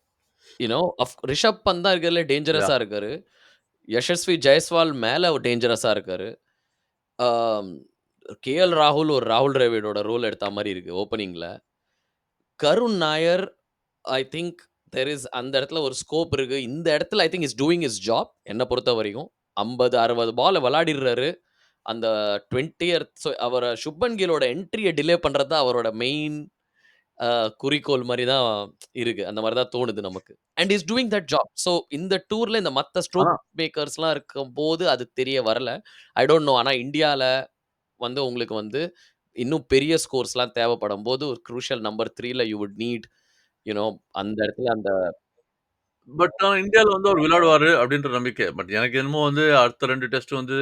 Rishabh Pant தான் இருக்கிறதுல யா டேஞ்சரஸா இருக்காரு. யஷஸ்வி ஜெயஸ்வால் மேல டேஞ்சரஸா இருக்காரு. ஆம், கேஎல் ராகுல் ஒரு ராகுல் டிராவிடோட ரோல் எடுத்தா மாரி இருக்கு ஓப்பனிங்ல. Karun Nair I think there is அந்த இடத்துல ஒரு ஸ்கோப் இருக்கு. இந்த இடத்துல I think is doing his job என்ன பொறுத்தவரைக்கும். 50, 60 பால் விளையாடிர்றாரு. அந்த 20த் அவர சுப்மன் கில்லோட என்ட்ரிய டிலே பண்றது தான் அவரோட மெயின் அ குறிக்கோள் மாரி தான் இருக்கு. அந்த மாரி தான் தோணுது நமக்கு. And is doing that job. So இந்த டூர்ல இந்த மத்த ஸ்ட்ரோக் ஆனா மேக்கர்ஸ்லாம் இருக்கும்போது அது தெரிய வரல. I don't know. ஆனா இந்தியால வந்து உங்களுக்கு வந்து இன்னும் பெரிய ஸ்கோர்ஸ்லாம் தேவைப்படும்போது ஒரு க்ரூஷியல் நம்பர் 3ல யூ வுட் நீட் அந்த இடத்துல அந்த பட் ஆனா இந்தியால வந்து அவர் விளையாடுவாரு அப்படின்ற நம்பிக்கை பட் எனக்கு என்னமோ வந்து அடுத்த ரெண்டு டெஸ்ட் வந்து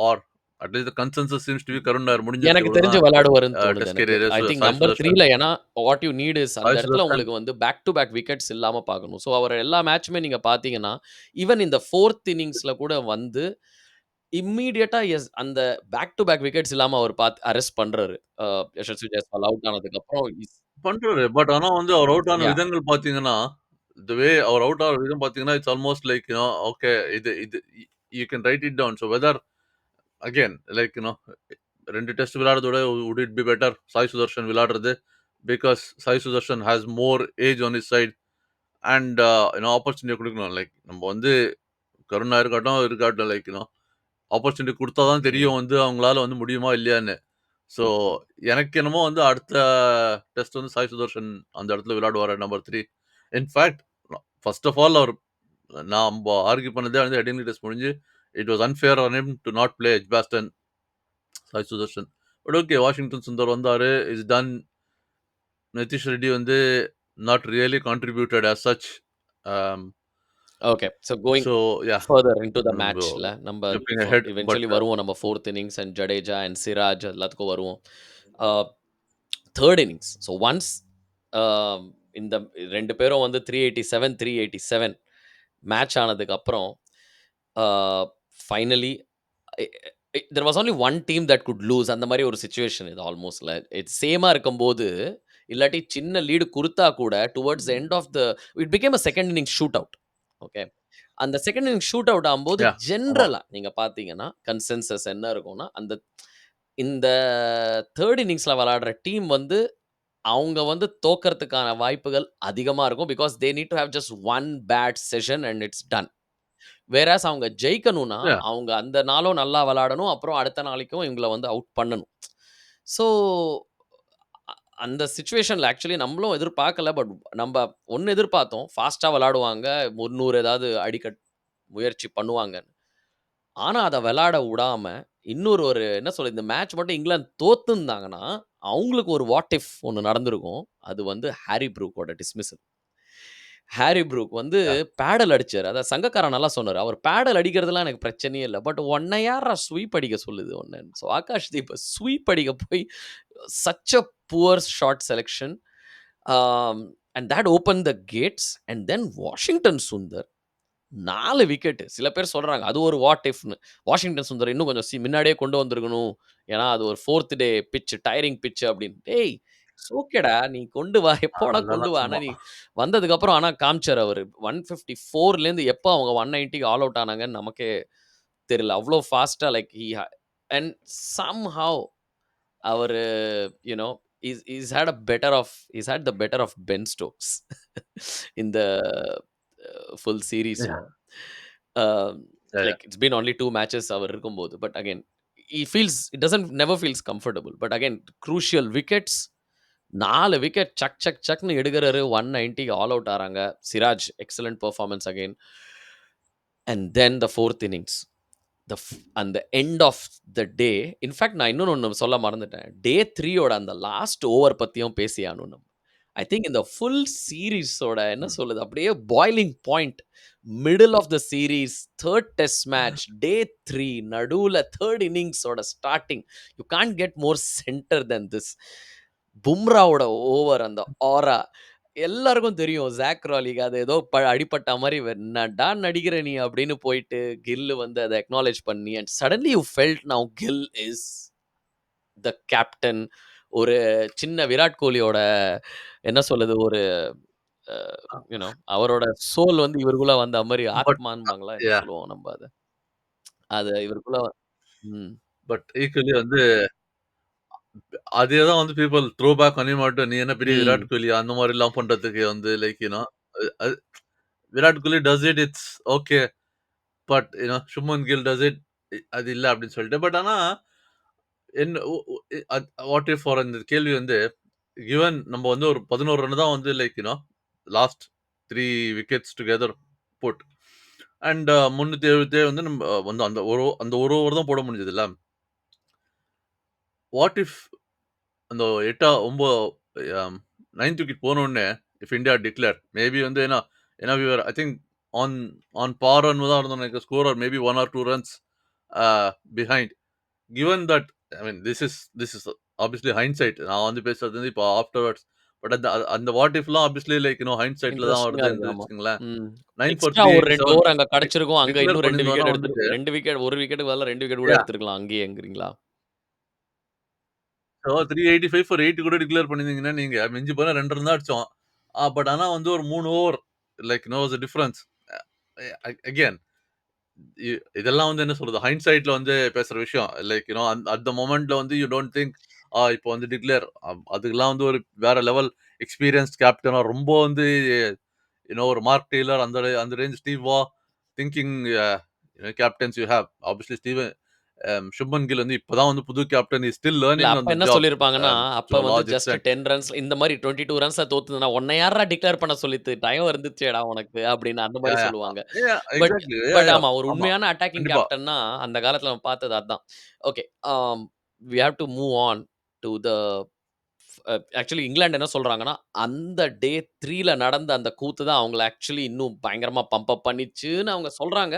or at least consensus seems to be Karun Nair முடிஞ்சிருச்சு எனக்கு தெரிஞ்சு இவ்வளவுதான் விளையாடுவாருன்னு தோணுது டெஸ்ட் எனக்கு. Career I think Sai number Sudharsan 3ல ஏன்னா வாட் யூ நீட் இஸ் அந்த சாய் இடத்துல சுதர்ஷன் உங்களுக்கு வந்து பேக் டூ பேக் விக்கெட்ஸ் இல்லாம பார்க்கணும். ஸோ அவர் எல்லா மேட்சுமே நீங்க பார்த்தீங்கன்னா, ஈவன் இந்த 4த் இன்னிங்ஸ்ல கூட வந்து இம்மீடியட்டா அந்த பேக் டூ பேக் விக்கெட்ஸ் இல்லாம அவர் அரெஸ்ட் பண்றாரு. யஷஸ்வி ஜெயஸ்வால் அவுட் ஆனதுக்கு அப்புறம் பண்றாரு. பட் ஆனா வந்து அவர் அவுட் ஆன யாஹ்! விதங்கள் பார்த்தீங்கன்னா, தி வே அவர் அவுட் ஆகுற விதம் பார்த்தீங்கன்னா, இட்ஸ் ஆல்மோஸ்ட் லைக் ஓகே இது இது you can write it down. So whether again like 2 test விளையாடுறத விட would it be better Sai Sudharsan விளையாடுறது? Because Sai Sudharsan has more age on his side and opportunity குடுக்கணும். லைக் நம்ம வந்து கருணா இருக்கட்டும் லைக் ஆப்பர்ச்சுனிட்டி குடுத்தா தான் ம். தெரியும் வந்து அவங்களால வந்து முடியுமா இல்லையான்னு. ஸோ ம். எனக்கு என்னமோ வந்து அடுத்த டெஸ்ட் வந்து சாய் சுதர்ஷன் அந்த இடத்துல விளையாடுவாரு number 3. In fact first of all அவர் நம்ப ஆர்கியூ பண்ணதே வந்து ஹெடிங்லி டெஸ்ட் முடிஞ்சு it was unfair on him to not play Edgbaston Sai Sudharsan. But okay Washington Sundar வந்தாரு. இஸ் டன் நிதிஷ் ரெட்டி வந்து not really contributed as such. Um, okay. So going so yeah, further into the நம்ம மேட்ச்ல நம்ப jumping ahead. But eventually வருவோம். நம்ம 4த் innings and Jadeja and Siraj எல்லாத்துக்கும் வருவோம். Uh 3 innings. So once uh இந்த 2 பேரும் வந்து 387, 387 மேட்ச் ஆனதுக்கு அப்புறம் uh finally uh there was only one team that could lose அந்த மாரி ஒரு சிச்சுவேஷன் இது ஆல்மோஸ்ட்ல. சேமா இருக்கும்போது, இல்லாட்டி சின்ன லீடு குடுத்தா கூட towards the end of it became a second innings shootout. Okay. அந்த செகண்ட் இன்னிங்ஸ் ஷூட் அவுட் ஆகும்போது yeah, ஆமா. ஜெனரலா நீங்க பார்த்தீங்கன்னா, கன்சென்சஸ் என்ன இருக்கும்னா, இந்த 3 இன்னிங்ஸ்ல விளையாடுற டீம் வந்து, அவங்க வந்து தோக்கறதுக்கான வாய்ப்புகள் அதிகமா இருக்கும். Because they need to have just one bad session and it's done. Whereas அவங்க ஜெயிக்கணும்னா, Yeah. அவங்க அந்த நாளும் நல்லா விளையாடணும். அப்புறம் அடுத்த நாளைக்கும் இவங்கள வந்து அவுட் பண்ணணும். ஸோ, அ அந்த சிச்சுவேஷன்ல ஆக்சுவலி நம்மளும் எதிர்பார்க்கல. பட் நம்ப ஒண்ணு எதிர்பார்த்தோம். ஃபாஸ்ட்டா விளையாடுவாங்க. 300 ஏதாவது அடிக்க முயற்சி பண்ணுவாங்கன்னு. ஆனா, அத விளையாட உடாம, இன்னொரு ஒரு என்ன சொல்றது, இந்த மேட்ச் மட்டும் இங்கிலாந்து தோத்துருந்தாங்கன்னா, அவங்களுக்கு ஒரு வாட் இஃப் ஒண்ணு நடந்திருக்கும். அது வந்து ஹாரி ப்ரூக்கோட டிஸ்மிஸல். ஹாரி ப்ரூக் வந்து Yeah. பேடல் அடிச்சாரு. அதான் சங்கக்காரன் நல்லா சொன்னாரு. அவர் பேடல் அடிக்கிறதுலாம் எனக்கு பிரச்சனையே இல்ல. பட் உன்ன யார்றா ஸ்வீப் அடிக்க சொல்லுது உன்னன்னு. ஸோ ஆகாஷ் தீப் ஸ்வீப் அடிக்க போய் such a poor shot selection. Um and that open the gates and then Washington Sundar 4 wicket. சில பேர் சொல்றாங்க, அது ஒரு வாட் இஃப்ன்னு. வாஷிங்டன் சுந்தர் இன்னும் கொஞ்சம் முன்னாடியே கொண்டு வந்திருக்கணும். ஏன்னா, அது ஒரு 4த் டே பிட்ச், டயரிங் பிட்ச் அப்படின்னு. டேய்! இட்ஸ் ஓகேடா. நீ கொண்டு வா. எப்போ வேணா கொண்டு அதெல்லாம் வா. ஆனா சும்மா. நீ வந்ததுக்கப்புறம் காமிச்சாரு அவரு. 154லேருந்து எப்போ அவங்க 190க்கு ஆல் அவுட் ஆனாங்கன்னு நமக்கே தெரியல. அவ்ளோ ஃபாஸ்ட்டா லைக் அண்ட் சம்ஹவ் அவரு you know had the better of Ben Stokes இந்த ஃபுல் சீரிஸ்ல. Yeah. Uh Yeah, yeah. Like it's been only 2 matches அவர் இருக்கும்போது. But again it doesn't never feels comfortable. But again crucial wickets 4 wicket சக் சக் சக்ன்னு எடுக்குறாரு. 190 all out ஆறாங்க. Siraj excellent performance again. And then the 4த் இன்னிங்ஸ். அந்த end of the day in fact நான் இன்னொன்னு ஒண்ணு சொல்ல மறந்துட்டேன். டே 3 ஓட அந்த லாஸ்ட் ஓவர் பத்தியும் பேசியாகணும் நம்ம. ஐ திங்க் இந்த ஃபுல் சீரிஸோட என்ன ம். சொல்லுது, அப்படியே boiling point, middle of the series, 3 test match, day 3 நடுவுல 3 இன்னிங்ஸோட starting. You can't get more centre than this. பும்ராவோட ஓவர் அந்த ஆரா எல்லாருக்கும் தெரியும். ஜாக் ராலிக்கு அது ஏதோ அடிபட்டா மாரி, "என்னடா நடிக்கிற நீ?" அப்படின்னு போயிட்டு கில் வந்து அத அக்னாலெட்ஜ் பண்ணி and suddenly you felt now Gill is the captain. ஒரு சின்ன விராட் கோலியோட என்ன சொல்லுது, ஒரு அ யூ நோ அவரோட சோல் வந்து இவருக்குள்ள வந்த மாரி, பட் ஆத்மான்பாங்களா என்ன யாஹ்! சொல்லுவோம் நம்ப அத. அது இவருக்குள்ள ம். பட் ஈக்வலி வந்து அதே தான் வந்து பீப்பிள் த்ரோ பேக் பண்ணி மாட்டோம். நீ என்ன பெரிய விராட் ம். கோலி அந்த மாரிலாம் பண்றதுக்கு வந்து லைக் அது Virat Kohli does it it's okay. But Shubman Gill does it அது இல்ல அப்படின்னு சொல்லிட்டு. பட் ஆனா என்ன வாட் இஃப் ஃபார் அந்த கேள்வி வந்து கிவன் நம்ம வந்து ஒரு 11 ரன் தான் வந்து like last 3 wickets together put and 377 வந்து நம்ம வந்து அந்த ஒரு ஓவர் தான் போட முடிஞ்சதுல்ல. வாட் இஃப் அந்த 8 9 9த் விக்கெட் போன உடனே இஃப் இந்தியா டிக்ளேர் மேபி வந்து ஏன்னா ஏன்னா we are I think on on par run தான் இருந்தோம் எனக்கு score or maybe 1 or 2 runs behind. Given that I mean this is obviously hindsight. நான் வந்து பேசுறது வந்து இப்போ ஆஃப்டர்வர்ட்ஸ். பட் அந்த அந்த வாட் இஃப்லாம் ஆப்வியஸ்லி லைக் ஹைண்ட்சைட்ல தான் இன்ட்ரஸ்டிங்கா இருக்கு. வருதுன்னு ஆமா. வச்சுக்கோங்களேன். ம். 9 ஃபார் எக்ஸ்ட்ரா ஒரு 2 387 ஓவர் அங்க கிடைச்சிருக்கும். அங்க டிக்ளேர் இன்னும் 2 பண்ணியிருந்தோம்னா விக்கெட் வந்துட்டு 2 விக்கெட் 1 விக்கெட்டுக்கு பதிலா 2 விக்கெட் கூட யா எடுத்திருக்கலாம் அங்கேயேங்கிறீங்களா? ஸோ 385 ஃபார் 80 கூட டிக்ளேர் பண்ணியிருந்தீங்கன்னா நீங்க மிஞ்சி போனா 2 ரன் தான் அடிச்சோம். பட் ஆனா வந்து ஒரு 3 over like was a difference. Again இதெல்லாம் வந்து என்ன சொல்றது ஹைண்ட்சைட்ல வந்து பேசுற விஷயம். லைக் அட் த மொமெண்ட்ல வந்து யூ டோன்ட் திங்க் இப்போ வந்து டிக்ளேர் அதுக்கெல்லாம் வந்து ஒரு வேற லெவல் எக்ஸ்பீரியன்ஸ் கேப்டனா ரொம்ப வந்து ஒரு மார்க் டெய்லர் அந்த range Steve Waugh thinking captains you have obviously Steven Shubman Gill வந்து இப்பதான் வந்து புது கேப்டன் இஸ் ஸ்டில் இல்ல லேர்னிங் ஆன் அப்ப த என்ன ஜாப் சொல்லியிருப்பாங்கன்னா, டு அப்ப அ வந்து லார்ஜ் ஜஸ்ட் எக்ஸ்டென்ட். 10 ரன்ஸ் இந்த மாரி 22 ரன்ஸ்ல தோத்துதுன்னா, "உன்ன யார்றா டிக்ளேர் பண்ண சொல்லித்து? டைம் இருந்துச்சேடா உனக்கு" அப்படின்னு அந்த யா மாரி யா சொல்லுவாங்க. Yeah but exactly yeah but yeah ஆமா, ஒரு ஆமா உண்மையான அட்டாக்கிங் கண்டிப்பா. கேப்டன்னா, அந்த காலத்துல நம்ம பார்த்தது அதான். Okay, we have to move on to the actually England என்ன சொல்றாங்கன்னா, அந்த டே 3ல நடந்த அந்த கூத்து தான் அவங்கள ஆக்சுவலி இன்னும் பயங்கரமா பம்ப் அப் பண்ணிச்சுன்னு அவங்க சொல்றாங்க.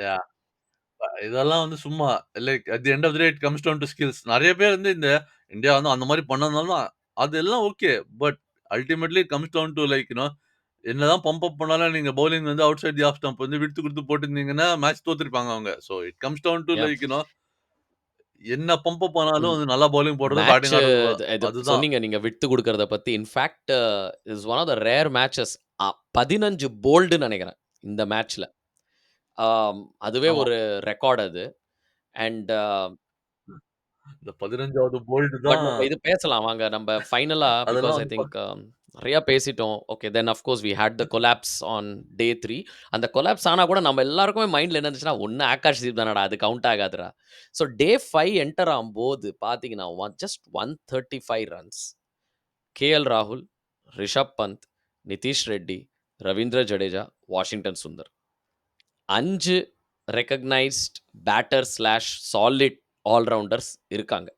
யா இதெல்லாம் வந்து சும்மா like at the end of the day it comes down to skills. நெறைய பேர் வந்து இந்த இந்தியா வந்து அந்த மாரி பண்ணதுனால தான் அதெல்லாம் okay. But ultimately it comes down to like என்னதான் பம்ப் அப் பண்ணாலும் நீங்க பவுலிங் வந்து outside the off stump வந்து விடுத்து குடுத்து போட்டிருந்தீங்கன்னா, மேட்ச் தோத்துருப்பாங்க அவங்க. So it comes down to yeah like என்ன பம்ப் அப் ஆனாலும் ம். வந்து நல்லா பவுலிங் போடுறது, மேட்ச் பேட்டிங் ஆடுறது இது அதுதான். சொன்னீங்க நீங்க விட்டு குடுக்கிறத பத்தி. In fact is one of the rare matches. 15 போல்டுன்னு நெனைக்கிறேன் இந்த மேட்ச்ல. அதுவே ஆமா. ஒரு ரெக்கார்ட் அது. அண்ட் இந்த 15வது போல்ட் பட் தான் நம்ம இது பேசலாம் வாங்க. நம்ம ஃபைனலா பிகாஸ் அதெல்லாம் ஐ வந்து திங்க் நெறைய பேசிட்டோம். Okay then of course we had the collapse on day 3. அந்த கொலாப்ஸ் ஆனா கூட நம்ம எல்லாருக்குமே மைண்ட்ல என்ன இருந்துச்சுன்னா, "ஒண்ணு ஆகாஷ் தீப் தானடா, அது கவுண்ட் ஆகாதுடா." ஸோ டே 5 என்டர் ஆகும்போது பார்த்தீங்கன்னா, ஜஸ்ட் 135 ரன்ஸ். கேஎல் ராகுல், Rishabh Pant, Nitish Reddy, Ravindra Jadeja, Washington Sundar. 5 recognised batter slash solid all rounders இருக்காங்க.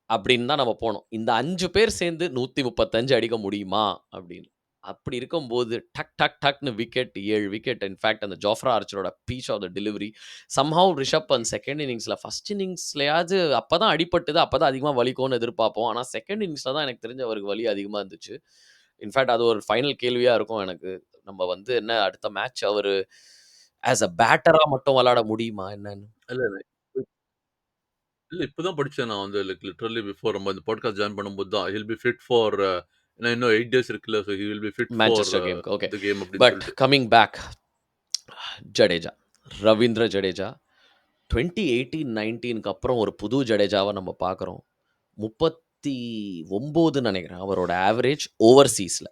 அப்படின்னு தான் நம்ம போனோம். இந்த 5 பேர் சேர்ந்து 135 அடிக்க முடியுமா? அப்படின்னு. அப்படி இருக்கும்போது டக் டக் டக்ன்னு விக்கெட் 7 விக்கெட். இன்ஃபாக்ட் அந்த ஜோஃப்ரா ஆர்ச்சரோட pace of the delivery. Somehow Rishabh Pant 2ண்ட் இன்னிங்ஸ்ல ஃபர்ஸ்ட் இன்னிங்ஸ்லயாவது அப்பதான் அடிபட்டது. அப்பதான் அதிகமா வலிக்கும்னு எதிர்பார்ப்போம். ஆனா 2ண்ட் இன்னிங்ஸ்ல தான் எனக்கு தெரிஞ்சு அவருக்கு வலி அதிகமா இருந்துச்சு. இன்ஃபாக்ட் அது ஒரு ஃபைனல் கேள்வியா இருக்கும் எனக்கு. நம்ம வந்து என்ன அடுத்த மேட்ச் அவரு ஆஸ் அ பேட்டரா மட்டும் விளையாட முடியுமா என்னன்னு? இல்ல, இல்ல. இல்ல இப்ப தான் படிச்சேன் நான் வந்து லைக் லிட்டரலி பிஃபோர் நம்ம இந்த பாட்காஸ்ட் ஜாயின் பண்ணும்போது தான். ஹில் பி ஃபிட் ஃபார் ஏன்னா இன்னும் 8 டேஸ் இருக்குல்ல. So he will be fit for Manchester கேம்க்கு. ஓகே. தி கேம் அப்படின்னு பட் சொல்லிட்டு. Coming back Jadeja. ரவீந்திர ஜடேஜா 2018-19க்கு அப்புறம் ஒரு புது ஜடேஜாவ நம்ம பார்க்குறோம். 39ன்னு நெனைக்கிறேன் அவரோட ஆவரேஜ் ஓவர்சீஸ்ல.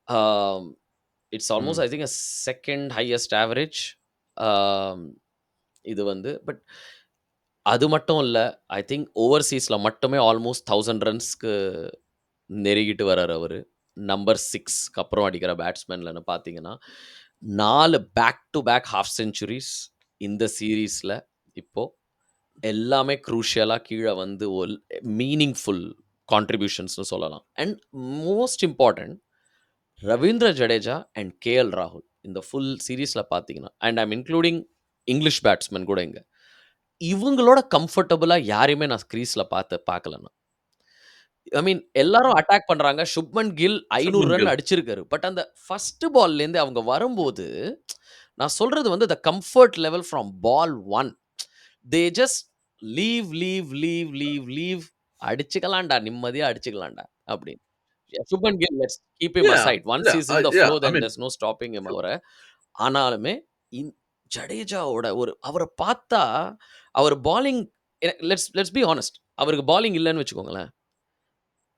ஆம் இட்ஸ் ஆல்மோஸ்ட் ம். I think second highest average. ஆம் இது வந்து பட் அது மட்டும் இல்ல. ஐ திங்க் ஓவர்சீஸ்ல மட்டுமே ஆல்மோஸ்ட் 1000 ரன்ஸ்க்கு நெருங்கிட்டு வராரு அவரு. நம்பர் 6க்கு அப்புறம் அடிக்கிற பேட்ஸ்மேன்லன்னு பார்த்தீங்கன்னா, 4 பேக் டூ பேக் ஹாஃப் செஞ்சுரீஸ் இந்த சீரிஸ்ல இப்போ. எல்லாமே க்ரூஷியலா கீழ வந்து மீனிங்ஃபுல் கான்ட்ரிபியூஷன்ஸ்ன்னு சொல்லலாம். And most important Ravindra Jadeja and KL. ராகுல். இந்த ஃபுல் சீரிஸ்ல பார்த்தீங்கன்னா, and I am including English batsman கூட இங்க. இவங்களோட கம்ஃபர்டபுளா யாரையுமே நான் கிரீஸ்ல பார்க்கல நான். ஐ மீன் எல்லாரும் அட்டாக் பண்றாங்க. சுப்மன் கில் 500 சுப்மன் ரன் கில். அடிச்சிருக்காரு. பட் அந்த ஃபர்ஸ்ட் பால்லேருந்து அவங்க வரும்போது, நான் சொல்றது வந்து the comfort level from ball 1 they just leave, leave, leave, leave, leave அடிச்சுக்கலாம்டா. நிம்மதியா அடிச்சுக்கலாம்டா அப்படின்னு. Shubman Gill let's keep him Yeah. Aside. Once இல்ல. He is in the Yeah. Flow I then mean, there is no stopping him அவர. ஆனாலுமே in ஜடேஜாவோட அவர பார்த்தா அவர் bowling let's let's be honest. அவருக்கு பாலிங் இல்லன்னு வச்சுக்கோங்களேன்.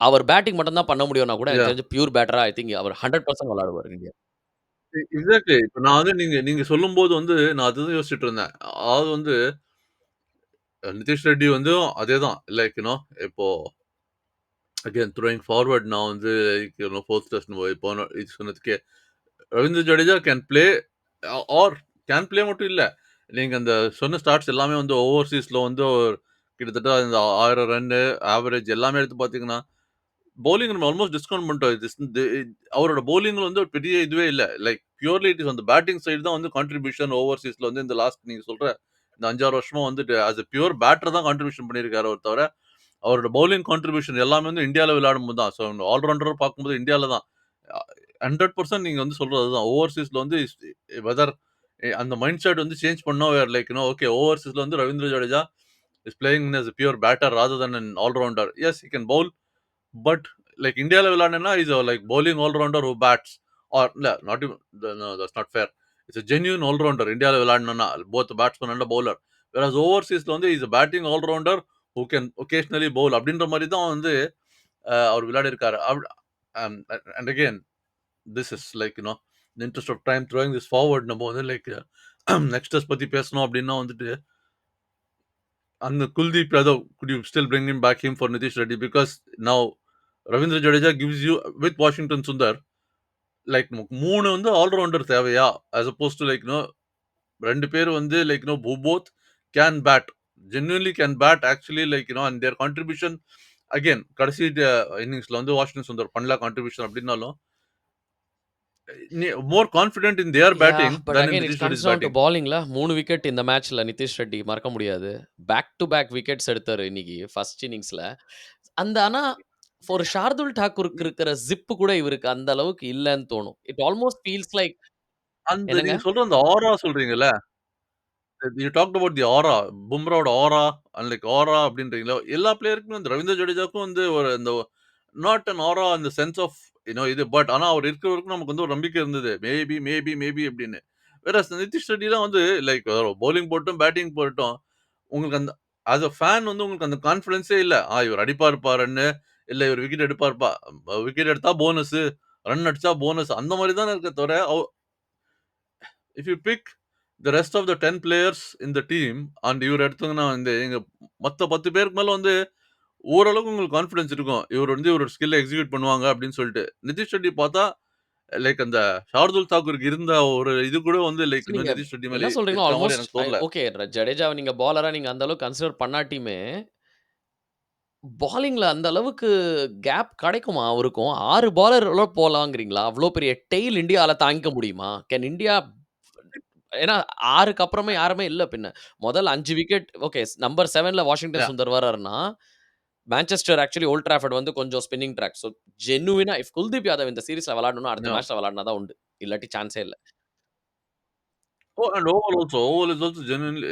அவர் பேட்டிங் மட்டும் தான் பண்ண முடியும்னா கூட எனக்கு yeah. தெரிஞ்சு பியூர் பேட்டரா ஐ திங்க் அவர் 100% விளையாடுவாரு இந்தியா. எக்ஸாக்ட்லி. இப்ப நான் வந்து நீங்க நீங்க சொல்லும்போது வந்து நான் அதுதான் யோசிச்சுட்டு இருந்தேன். அதாவது வந்து நிதிஷ் ரெட்டி வந்து அதேதான். லைக் இப்போ அகைன் த்ரோயிங் ஃபார்வர்ட் நான் வந்து ஃபோர்த் டெஸ்ட் போன இது சொன்னதுக்கே Ravindra Jadeja can play or can play மட்டும் இல்ல. நீங்க அந்த சொன்ன ஸ்டாட்ஸ் எல்லாமே வந்து ஓவர்சீஸ்ல வந்து கிட்டத்தட்ட இந்த 1000 ரன்னு ஆவரேஜ் எல்லாமே எடுத்து பார்த்தீங்கன்னா, பவுலிங் நம்ம ஆல்மோஸ்ட் டிஸ்கவுண்ட் பண்ணிட்டோம். அவரோட பவுலிங்ல வந்து ஒரு பெரிய இதுவே இல்ல. Like purely it is on the batting side தான் வந்து கான்ட்ரிபியூஷன் ஓவர்சீஸ்ல வந்து இந்த லாஸ்ட் நீங்க சொல்ற இந்த 5, 6 வருஷமா வந்துட்டு ஆஸ் எ பியூர் பேட்டர் தான் கான்ட்ரிபியூஷன் பண்ணியிருக்காரு தவிர, அவரோட பவுலிங் கான்ட்ரிபியூஷன் எல்லாமே வந்து இந்தியால விளையாடும்போது தான். ஸோ ஆல்ரவுண்டர் பார்க்கும்போது இந்தியால தான். 100% நீங்க வந்து சொல்றது அதுதான். ஓவர்சீஸ்ல வந்து வெதர் அந்த மைண்ட் செட் வந்து சேஞ்ச் பண்ணோம். வேர் லைக் ஓகே ஓவர்சீஸ்ல வந்து Ravindra Jadeja is playing as a pure batter rather than an allrounder. Yes he can bowl. But like இந்தியால விளையாடுனா is like bowling allrounder who bats or இல்ல not that's not fair. It's a genuine allrounder இந்தியால விளையாடணும்னா both batsman and bowler. Whereas ஓவர்சீஸ்ல வந்து is a batting allrounder who can occasionally bowl அப்படின்ற மாதிரி தான் வந்து அவர் விளையாடி இருக்காரு. And again this is like இந்த interest of time throwing this forward நம்ம வந்து லைக் நெக்ஸ்ட் டெஸ்ட் பத்தி பேசணும் அப்படின்னா வந்துட்டு அந்த Kuldeep Yadav could you still bring him back him for Nitish Reddy because now Ravindra Jadeja gives you with Washington Sundar like நமக்கு 3 வந்து ஆல்ரவுண்டர் தேவையா as opposed to லைக் 2 பேர் வந்து like who both can bat genuinely can bat actually like and their contribution again கடைசி இன்னிங்ஸ்ல வந்து Washington Sundar பண்ணல contribution அப்படின்னாலும் more confident in there yeah! Batting but than in again it Nitish comes Reddy's down to batting. பாலிங்ல 3 wicket இந்த மேட்ச்ல நிதிஷ் ரெட்டி மறக்க முடியாது. Back two back wickets எடுத்தாரு இன்னைக்கு ஃபர்ஸ்ட் இன்னிங்ஸ்ல. ஆனா ஒரு ஷார்துல் தாக்கூருக்கு இருக்கிற ஜிப் கூட இவருக்கு அந்த அளவுக்கு இல்லன்னு தோணும். இட் ஆல்மோஸ்ட் ஃபீல்ஸ் லைக் அந்த என்னங்க? நீங்க சொல்ற அந்த ஆரா சொல்றீங்கல்ல யூ டாக்ட் அபவுட் தி ஆரா. பும்ராவோட ஆரா அண்ட் லைக் ஆரா அப்படின்றீங்களா? எல்லா பிளேயருக்குமே வந்து ரவீந்திர ஜடேஜாக்கும் வந்து ஒரு இந்த நாட் அன் ஆரா இந்த சென்ஸ் ஆஃப் இது பட் ஆனா அவர் இருக்கிற வரைக்கும் நமக்கு வந்து ஒரு நம்பிக்கை இருந்தது. மேபி, மேபி, மேபி அப்படின்னு. வேறஸ் நிதிஷ் ரெட்டிலாம் வந்து லைக் பவுலிங் போட்டும், பேட்டிங் போட்டும் உங்களுக்கு அந்த ஆஸ் அ ஃபேன் வந்து உங்களுக்கு அந்த கான்ஃபிடன்ஸே இல்ல. இவர் அடிப்பாருப்பா ரன்னு, இல்ல இவர் விக்கெட் எடுப்பாருப்பா. விக்கெட் எடுத்தா போனஸு, ரன் அடிச்சா போனஸ் அந்த மாரி தானே இருக்கே தவிர if you pick the rest of the 10 players in the team and இவர் எடுத்தீங்கன்னா வந்து எங்க மத்த 10 பேருக்கு மேல வந்து ஓரளவுக்கு உங்களுக்கு கான்ஃபிடன்ஸ் இருக்கும். இவர் வந்து இவரோட ஸ்கில்ல எக்ஸிக்யூட் பண்ணுவாங்க அப்படின்னு சொல்லிட்டு. நிதிஷ் ரெட்டி பார்த்தா லைக் அந்த ஷார்துல் தாக்கூருக்கு இருந்த ஒரு இது கூட வந்து லைக் ஸோ நீங்க நிதிஷ் ரெட்டி என்ன மேல சொல்றீங்களோ இருக்கிற மாரி ஆல்மோஸ்ட் எனக்கு தோணல. ஓகே ஜடேஜாவ நீங்க பவுலரா நீங்க அந்த அளவுக்கு கன்சிடர் பண்ணாட்டியுமே, பாலிங்ல அந்த அளவுக்கு கேப் கிடைக்குமா அவருக்கும்? 6 பாலர் போலாங்கிறீங்களா? அவ்ளோ பெரிய டெயில் இந்தியால தாங்கிக்க முடியுமா? கேன் இந்தியா ஏன்னா 6க்கு அப்புறமே யாருமே இல்ல பின்ன. முதல் 5 விக்கெட் ஓகே நம்பர் 7ல வாஷிங்டன் யா, சுந்தர் வராருன்னா, மான்செஸ்டர் ஆக்சுவலி ஓல்ட் ட்ராஃபர்ட் வந்து கொஞ்சம் ஸ்பின்னிங் ட்ராக். ஸோ ஜென்யூனா இஃப் குல்தீப் யாதவ் இந்த சீரிஸ்ல விளையாடணும்னா அடுத்த யா. மேட்ச்ல விளையாடினா தான் உண்டு. இல்லாட்டி சான்ஸே இல்ல. Oh, and Oval is also genuinely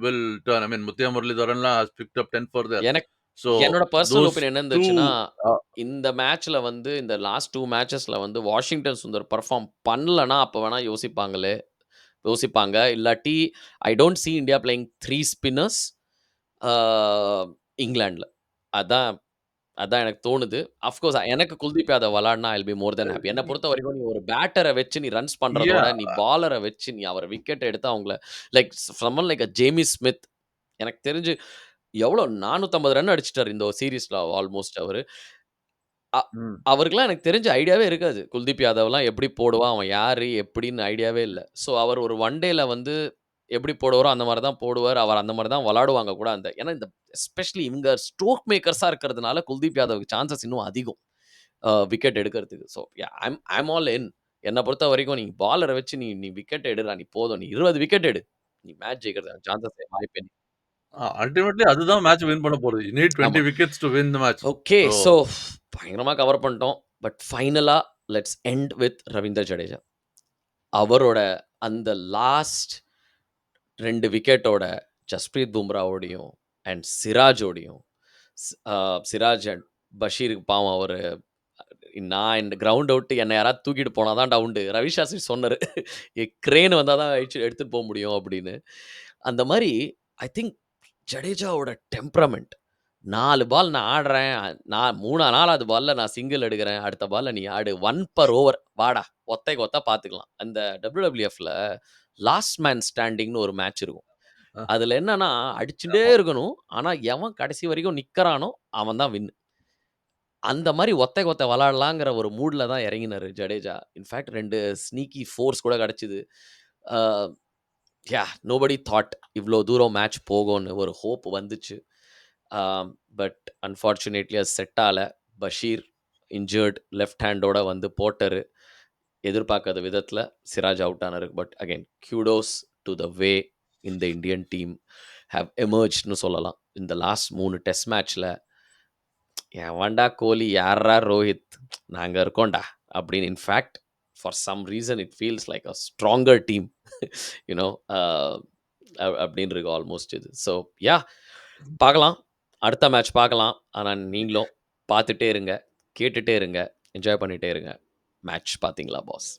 well done. I mean, Muttiah Muralitharan has picked up 10 for them. எனக்கு So என்னோட பெர்சனல் those ஒப்பீனியன் என்ன இருந்துச்சுன்னா, 2, uh, இந்த மேட்ச்ல வந்து இந்த லாஸ்ட் 2 மேட்சஸ்ல வந்து வாஷிங்டன் சுந்தர் பெர்ஃபார்ம் பண்ணலன்னா, அப்ப வேணா யோசிப்பாங்க. இல்லாட்டி I don't see India playing 3 spinners uh இங்கிலாந்துல. அதான் அதான் எனக்கு தோணுது. அஃப்கோர்ஸ் எனக்கு குல்தீப் யாதவ் விளையாடினா I will be more than happy. என்ன பொறுத்தவரைக்கும் நீ ஒரு பேட்டர வச்சு நீ ரன்ஸ் பண்றத yeah, விட, நீ பாலர வச்சு நீ அவர விக்கெட் எடுத்து அவங்கள like someone like Jamie Smith எனக்கு தெரிஞ்சு எவ்வளோ 450 ரன் அடிச்சுட்டாரு இந்த சீரிஸ்ல ஆல்மோஸ்ட் அவரு. அ ம். அவருக்கெல்லாம் எனக்கு தெரிஞ்சு ஐடியாவே இருக்காது. குல்தீப் யாதவ்லாம் எப்படி போடுவான்? அவன் யாரு? எப்படின்னு ஐடியாவே இல்ல. ஸோ அவர் ஒரு ஒன் டேல வந்து எப்படி போடுவாரோ, அந்த மாரி தான் போடுவாரு. அவர் அந்த மாரி தான் விளையாடுவாங்க கூட. ஏன்னா இந்த எஸ்பெஷலி இவங்க ஸ்ட்ரோக் மேக்கர்ஸா இருக்கிறதுனால குல்தீப் யாதவ்க்கு சான்ஸஸ் இன்னும் அதிகம். விக்கெட் எடுக்கிறதுக்கு. So I am all in. என்ன பொறுத்தவரைக்கும் நீ பாலர வச்சு நீ நீ விக்கெட் எடுடா! நீ போதும். நீ 20 விக்கெட் எடு. நீ மேட்ச் ஜெயிக்கிறதுக்கான சான்ஸஸ் வாய்ப்பே இல்ல. அல்டிமேட்லி அதுதான் மேட்ச் வின் பண்ண போறது. யூ நீட் ஆமா. 20 wickets to win the match. Okay. So so பயங்கரமா கவர் பண்ணிட்டோம். பட் ஃபைனலா let's end with Ravindra Jadeja. அவரோட அந்த லாஸ்ட் 2 விக்கெட்டோட ஜஸ்பிரீத் பும்ராவோடையும் அண்ட் சிராஜோடையும் ஸ் அ சிராஜ் அண்ட் பஷீருக்கு பாவம் அவரு நான் இந்த கிரவுண்ட விட்டு என்ன யாராவது தூக்கிட்டு போனா தான்டா உண்டு. ரவி சாஸ்திரி சொன்னாரு. கிரேன் வந்தா தான் எடுத்துட்டு முடியும் அப்படின்னு. அந்த மாரி ஐ திங்க் ஜடேஜாவோட டெம்பரமெண்ட் 4 பால் நான் ஆடுறேன். நான் 4வது பால்ல நான் சிங்கிள் எடுக்கிறேன். அடுத்த பால்ல நீ ஆடு. 1 பெர் ஓவர் வாடா! ஒத்தைக்கு ஒத்த பார்த்துக்கலாம். அந்த WWFல லாஸ்ட் மேன் ஸ்டாண்டிங்ன்னு ஒரு மேட்ச் இருக்கும். அ அதுல என்னன்னா, அடிச்சுட்டே ஆமா. இருக்கணும். ஆனா, எவன் கடைசி வரைக்கும் நிக்கிறானோ, அவன் தான் வின். அந்த மாரி ஒத்தைக்கு ஒத்த விளையாடலாங்கிற ஒரு மூட்ல தான் இறங்கினாரு ஜடேஜா. இன்ஃபாக்ட் 2 ஸ்னீக்கி ஃபோர்ஸ் கூட கிடைச்சது. ஆ நோபடி தாட் இவ்ளோ தூரம் மேட்ச் போகும்ன்னு ஒரு ஹோப் வந்துச்சு. ஆ பட் அன்பார்ச்சுனேட்லி அது செட் ஆல. பஷீர் இன்ஜர்ட் லெஃப்ட் ஹேண்டோட வந்து போட்டாரு. எதிர்பார்க்காத விதத்தில சிராஜ் அவுட் ஆனாரு. But again kudos to the way in the Indian team have எமர்ஜ்ட்ன்னு சொல்லலாம். இந்த லாஸ்ட் 3 டெஸ்ட் மேட்ச்ல எவன்டா கோலி? யார்ரா ரோஹித்? நாங்க இருக்கோம்டா! அப்படின்னு in fact for some reason it feels like a stronger team. You know uh அப்படின்னு இருக்கு ஆல்மோஸ்ட் இது. So yeah! பார்க்கலாம். அடுத்த மேட்ச் பார்க்கலாம். ஆனா நீங்களும் பார்த்துட்டே இருங்க. கேட்டுட்டே இருங்க. என்ஜாய் பண்ணிட்டே இருங்க. மேட்ச் பார்த்தீங்களா பாஸ்?